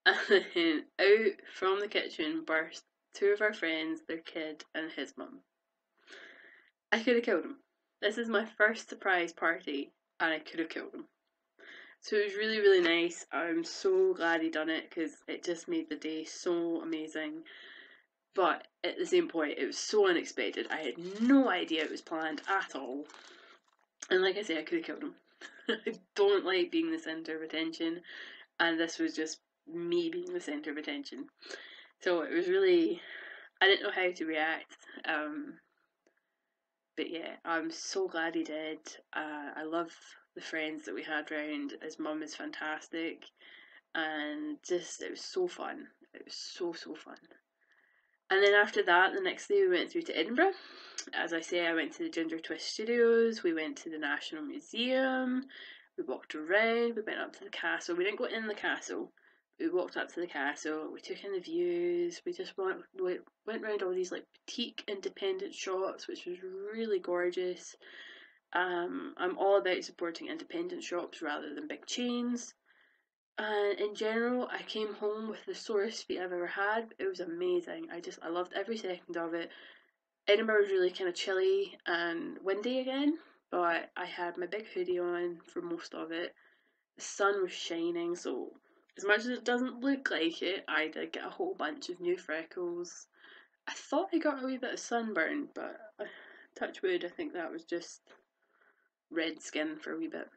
And then out from the kitchen burst 2 of our friends, their kid, and his mum. I could have killed him. This is my first surprise party, and I could have killed him. So it was really, really nice. I'm so glad he done it because it just made the day so amazing. But at the same point, it was so unexpected. I had no idea it was planned at all. And like I say, I could have killed him. I don't like being the centre of attention, and this was just me being the centre of attention. So it was really, I didn't know how to react. But yeah, I'm so glad he did. I love the friends that we had round. His mum is fantastic, and just it was so fun. It was so fun. And then after that, the next day we went through to Edinburgh. As I say, I went to the Ginger Twist Studios. We went to the National Museum. We walked around. We went up to the castle. We didn't go in the castle. We walked up to the castle. We took in the views. We just went around all these like boutique independent shops, which was really gorgeous. I'm all about supporting independent shops rather than big chains. And in general, I came home with the sorest feet I've ever had. It was amazing. I loved every second of it. Edinburgh was really kind of chilly and windy again, but I had my big hoodie on for most of it. The sun was shining, so as much as it doesn't look like it, I did get a whole bunch of new freckles. I thought I got a wee bit of sunburn, but touch wood, I think that was just red skin for a wee bit.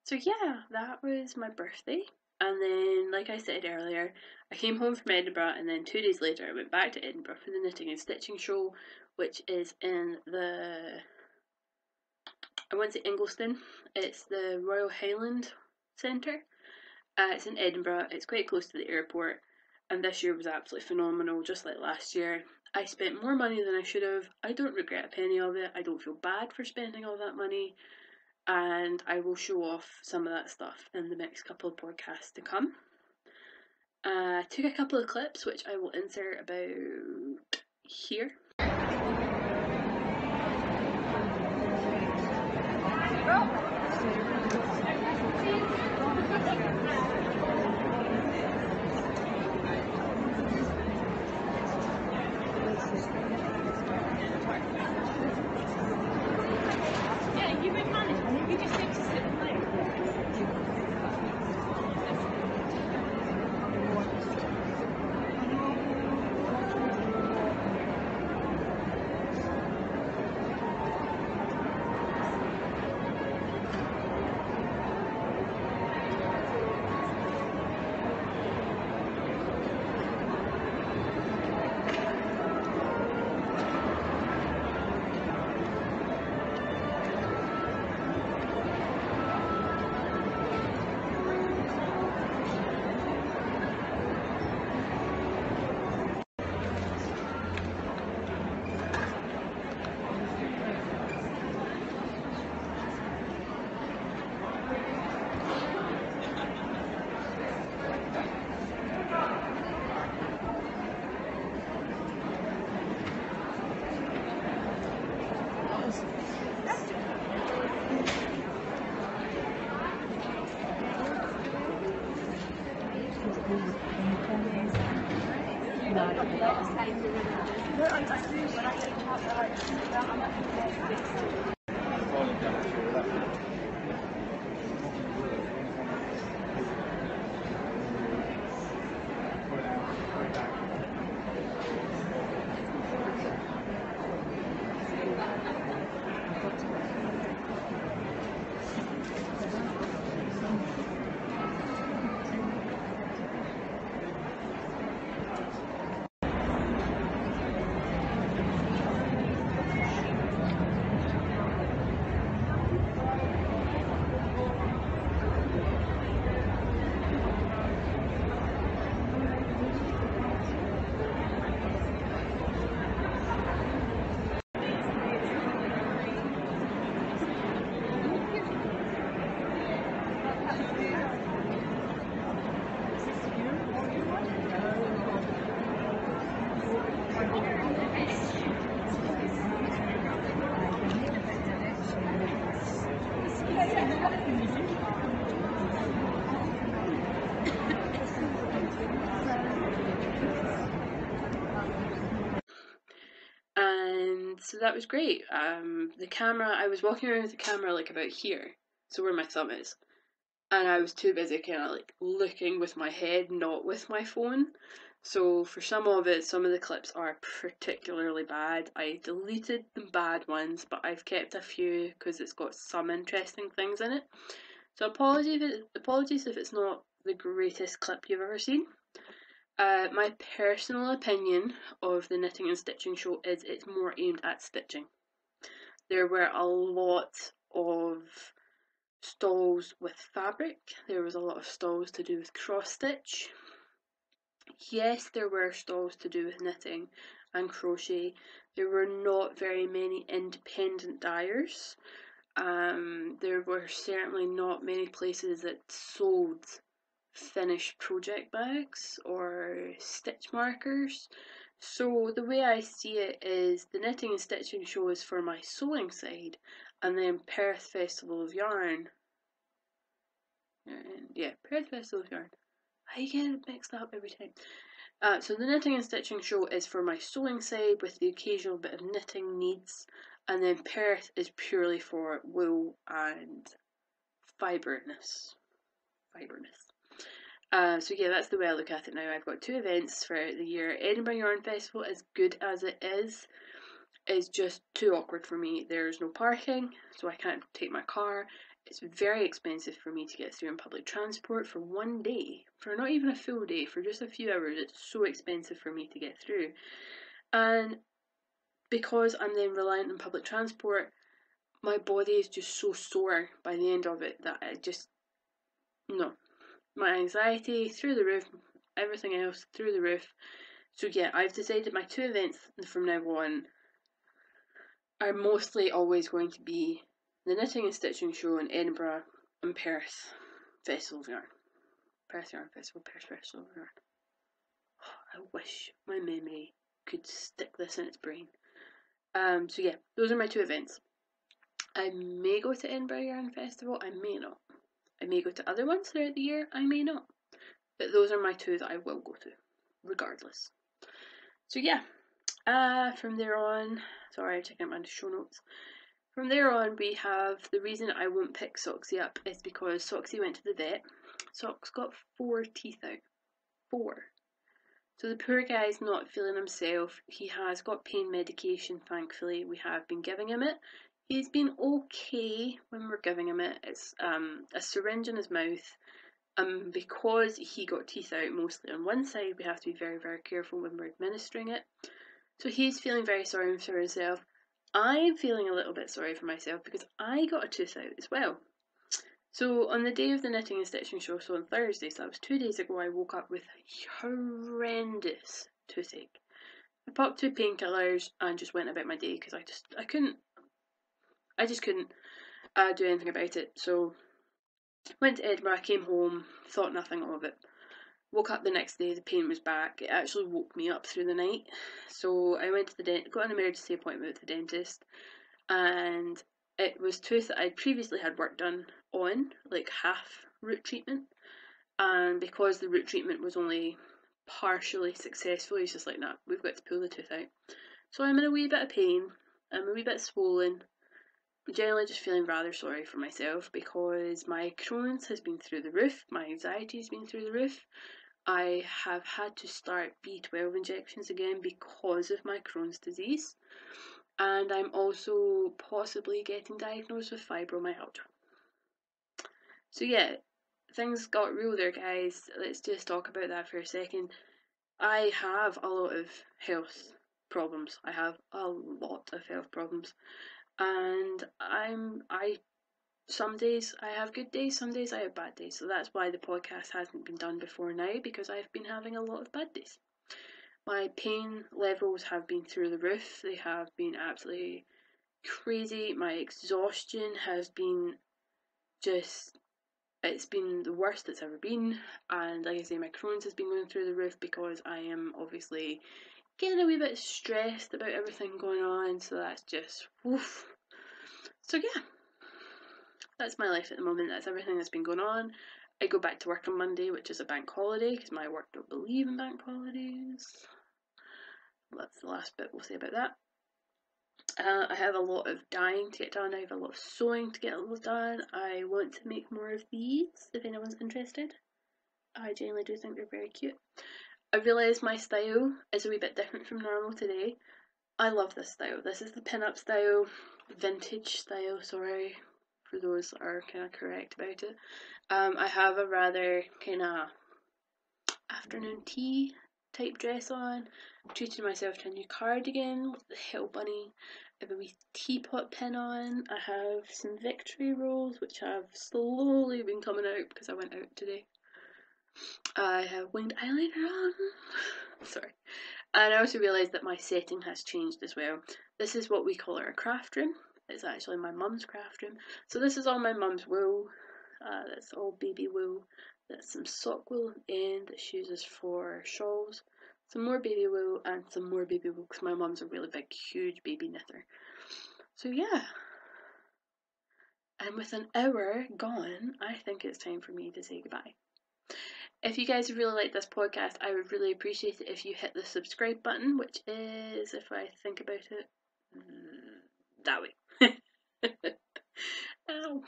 So yeah, that was my birthday. And then, like I said earlier, I came home from Edinburgh, and then 2 days later I went back to Edinburgh for the Knitting and Stitching Show, which is in I went to Ingliston. It's the Royal Highland Centre. It's in Edinburgh. It's quite close to the airport, and this year was absolutely phenomenal, just like last year. I spent more money than I should have. I don't regret a penny of it. I don't feel bad for spending all that money, and I will show off some of that stuff in the next couple of podcasts to come. Took a couple of clips, which I will insert about here. And so that was great. The camera, I was walking around with the camera like about here, so where my thumb is, and I was too busy kind of like looking with my head, not with my phone. So for some of it, some of the clips are particularly bad. I deleted the bad ones, but I've kept a few because it's got some interesting things in it. So apologies if it's not the greatest clip you've ever seen. My personal opinion of the knitting and stitching show is it's more aimed at stitching. There were a lot of stalls with fabric. There was a lot of stalls to do with cross stitch. Yes, there were stalls to do with knitting and crochet. There were not very many independent dyers. There were certainly not many places that sold finished project bags or stitch markers. So the way I see it is the knitting and stitching show is for my sewing side, and then Perth Festival of Yarn. Yeah, Perth Festival of Yarn. I get it mixed up every time. So the knitting and stitching show is for my sewing side with the occasional bit of knitting needs, and then Perth is purely for wool and fiberness. So yeah, that's the way I look at it now. I've got 2 events for the year. Edinburgh Yarn Festival, as good as it is just too awkward for me. There's no parking, so I can't take my car. It's very expensive for me to get through in public transport for one day. For not even a full day, for just a few hours, it's so expensive for me to get through. And because I'm then reliant on public transport, my body is just so sore by the end of it that I just, no. My anxiety through the roof, everything else through the roof. So yeah, I've decided my 2 events from now on are mostly always going to be the knitting and stitching show in Edinburgh and Perth Festival of Yarn. Perth Yarn Festival, Perth Festival of Yarn. I wish my memory could stick this in its brain. So yeah, those are my 2 events. I may go to Edinburgh Yarn Festival, I may not. I may go to other ones throughout the year, I may not. But those are my two that I will go to, regardless. So yeah, from there on, sorry, I'm checking out my show notes. From there on, we have the reason I won't pick Soxy up is because Soxy went to the vet. Sox got 4 teeth out. 4. So the poor guy's not feeling himself. He has got pain medication, thankfully. We have been giving him it. He's been okay when we're giving him it. It's a syringe in his mouth. Because he got teeth out mostly on one side, we have to be very, very careful when we're administering it. So he's feeling very sorry for himself. I'm feeling a little bit sorry for myself because I got a tooth out as well. So on the day of the knitting and stitching show, so on Thursday, so that was 2 days ago, I woke up with horrendous toothache. I popped 2 painkillers and just went about my day because I just couldn't do anything about it. So went to Edinburgh, came home, thought nothing of it. Woke up the next day, the pain was back. It actually woke me up through the night. So I went to the dentist, got an emergency appointment with the dentist, and it was tooth that I'd previously had work done on, like half root treatment. And because the root treatment was only partially successful, he's just like, nah, we've got to pull the tooth out. So I'm in a wee bit of pain, I'm a wee bit swollen, generally just feeling rather sorry for myself because my Crohn's has been through the roof, my anxiety has been through the roof. I have had to start B12 injections again because of my Crohn's disease, and I'm also possibly getting diagnosed with fibromyalgia. So yeah, things got real there, guys. Let's just talk about that for a second. I have a lot of health problems. I have a lot of health problems, and some days I have good days, some days I have bad days. So that's why the podcast hasn't been done before now, because I've been having a lot of bad days. My pain levels have been through the roof. They have been absolutely crazy. My exhaustion has been it's been the worst it's ever been. And like I say, my Crohn's has been going through the roof because I am obviously getting a wee bit stressed about everything going on. So that's just, woof. So yeah. That's my life at the moment. That's everything that's been going on. I go back to work on Monday, which is a bank holiday, because my work don't believe in bank holidays. That's the last bit we'll say about that. I have a lot of dyeing to get done. I have a lot of sewing to get done. I want to make more of these, if anyone's interested. I genuinely do think they're very cute. I realise my style is a wee bit different from normal today. I love this style. This is the pin-up style, vintage style, sorry. For those that are kind of correct about it. I have a rather kind of afternoon tea type dress on. I'm treating myself to a new cardigan with the Hill Bunny. I have a wee teapot pin on. I have some Victory rolls which have slowly been coming out because I went out today. I have winged eyeliner on. Sorry. And I also realised that my setting has changed as well. This is what we call our craft room. It's actually my mum's craft room. So this is all my mum's wool. That's all baby wool. That's some sock wool and that she uses for shawls. Some more baby wool and some more baby wool because my mum's a really big, huge baby knitter. So yeah. And with an hour gone, I think it's time for me to say goodbye. If you guys really like this podcast, I would really appreciate it if you hit the subscribe button, which is, if I think about it, that way. Ow.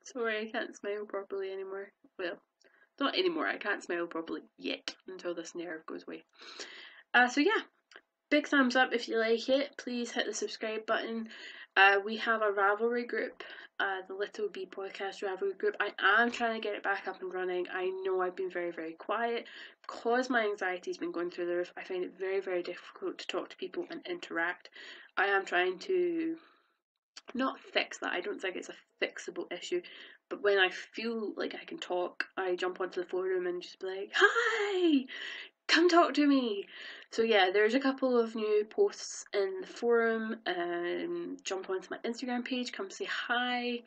Sorry, I can't smile properly anymore. Well, not anymore. I can't smile properly yet until this nerve goes away. So yeah, big thumbs up if you like it. Please hit the subscribe button. We have a Ravelry group, the Little Bee Podcast Ravelry group. I am trying to get it back up and running. I know I've been very, very quiet. Because my anxiety's been going through the roof, I find it very, very difficult to talk to people and interact. I am trying to not fix that. I don't think it's a fixable issue. But when I feel like I can talk, I jump onto the forum and just be like, hi! Come talk to me. So yeah, there's a couple of new posts in the forum. Jump onto my Instagram page, come say hi.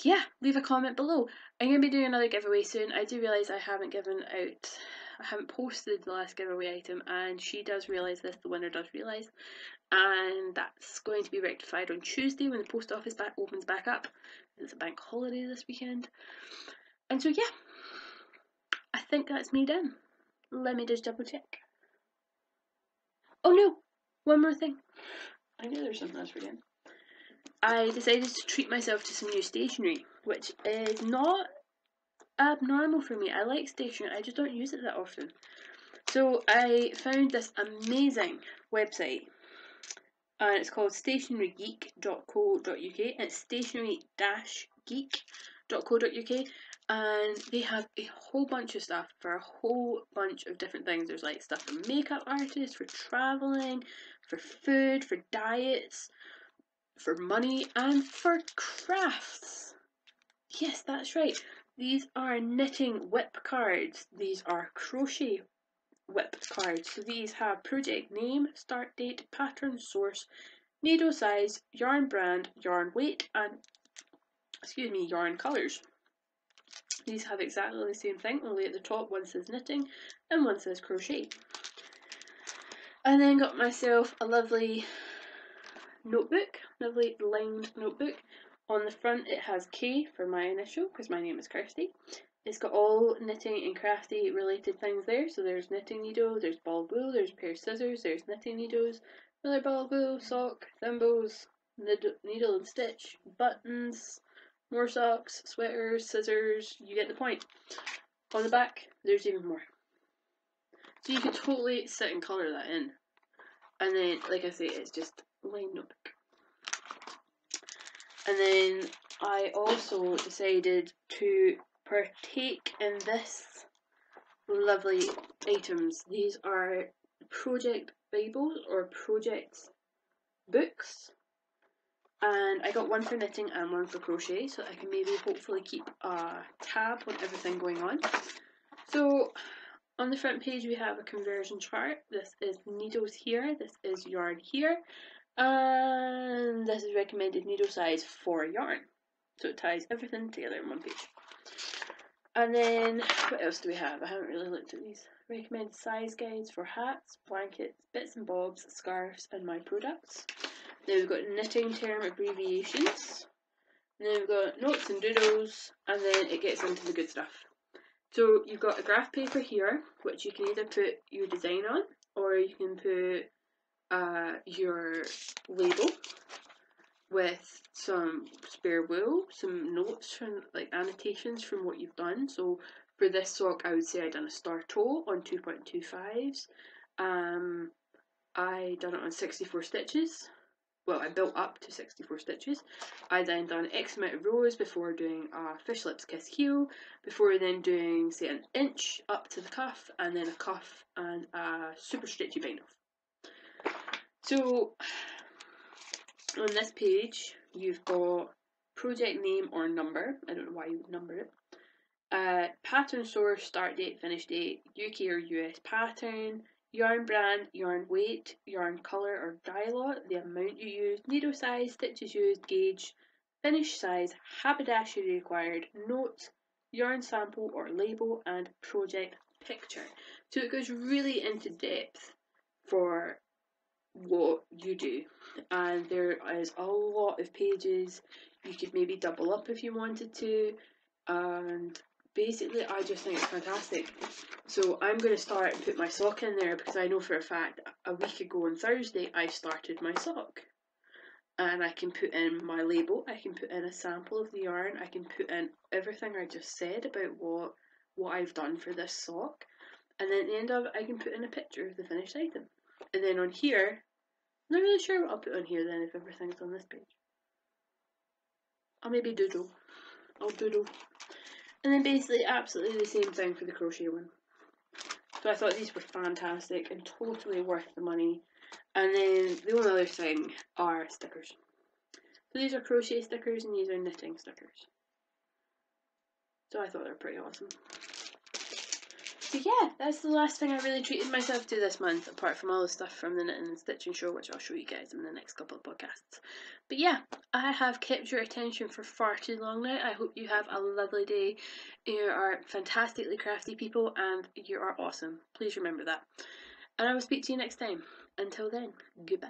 Yeah, leave a comment below. I'm going to be doing another giveaway soon. I do realise I haven't given out I haven't posted the last giveaway item, and she does realise this, the winner does realise, and that's going to be rectified on Tuesday when the post office opens back up. It's a bank holiday this weekend. And so yeah, I think that's me done. Let me just double check. Oh no, one more thing. I knew there was something I was forgetting. I decided to treat myself to some new stationery, which is not abnormal for me. I like stationery, I just don't use it that often. So I found this amazing website, and it's called stationerygeek.co.uk, and it's stationery-geek.co.uk, and they have a whole bunch of stuff for a whole bunch of different things. There's like stuff for makeup artists, for travelling, for food, for diets, for money, and for crafts. Yes, that's right. These are knitting whip cards. These are crochet whip cards. So these have project name, start date, pattern source, needle size, yarn brand, yarn weight, and yarn colours. These have exactly the same thing, only at the top one says knitting and one says crochet. I then got myself a lovely notebook, lovely lined notebook. On the front it has K for my initial, because my name is Kirsty. It's got all knitting and crafty related things there. So there's knitting needle, there's ball of wool, there's a pair of scissors, there's knitting needles, another ball of wool, sock, thimbles, needle and stitch, buttons, more socks, sweaters, scissors, you get the point. On the back, there's even more. So you could totally sit and colour that in. And then, like I say, it's just lined notebook. And then I also decided to partake in this lovely items. These are project Bibles or project books, and I got one for knitting and one for crochet, so I can maybe hopefully keep a tab on everything going on. So on the front page we have a conversion chart. This is needles here, this is yarn here, and this is recommended needle size for yarn. So it ties everything together in one page. And then, what else do we have? I haven't really looked at these. Recommended size guides for hats, blankets, bits and bobs, scarves, and my products. Then we've got knitting term abbreviations. And then we've got notes and doodles, and then it gets into the good stuff. So you've got a graph paper here, which you can either put your design on, or you can put your label with some spare wool, some notes from like annotations from what you've done. So for this sock, I would say I done a star toe on 2.25s. I done it on 64 stitches. Well, I built up to 64 stitches. I then done X amount of rows before doing a fish lips kiss heel, before then doing say an inch up to the cuff, and then a cuff and a super stitchy bind off. So on this page you've got project name or number, I don't know why you would number it, pattern source, start date, finish date, UK or US pattern, yarn brand, yarn weight, yarn colour or dye lot, the amount you used, needle size, stitches used, gauge, finish size, haberdashery required, notes, yarn sample or label, and project picture. So it goes really into depth for what you do, and there is a lot of pages. You could maybe double up if you wanted to, and basically I just think it's fantastic. So I'm going to start and put my sock in there, because I know for a fact a week ago on Thursday I started my sock, and I can put in my label, I can put in a sample of the yarn, I can put in everything I just said about what I've done for this sock, and then at the end of it I can put in a picture of the finished item. And then on here, I'm not really sure what I'll put on here then if everything's on this page. I'll maybe doodle. I'll doodle. And then basically absolutely the same thing for the crochet one. So I thought these were fantastic and totally worth the money. And then the only other thing are stickers. So these are crochet stickers and these are knitting stickers. So I thought they were pretty awesome. So yeah, that's the last thing I really treated myself to this month, apart from all the stuff from the knitting and stitching show, which I'll show you guys in the next couple of podcasts. But yeah, I have kept your attention for far too long now. I hope you have a lovely day. You are fantastically crafty people, and you are awesome. Please remember that. And I will speak to you next time. Until then, goodbye.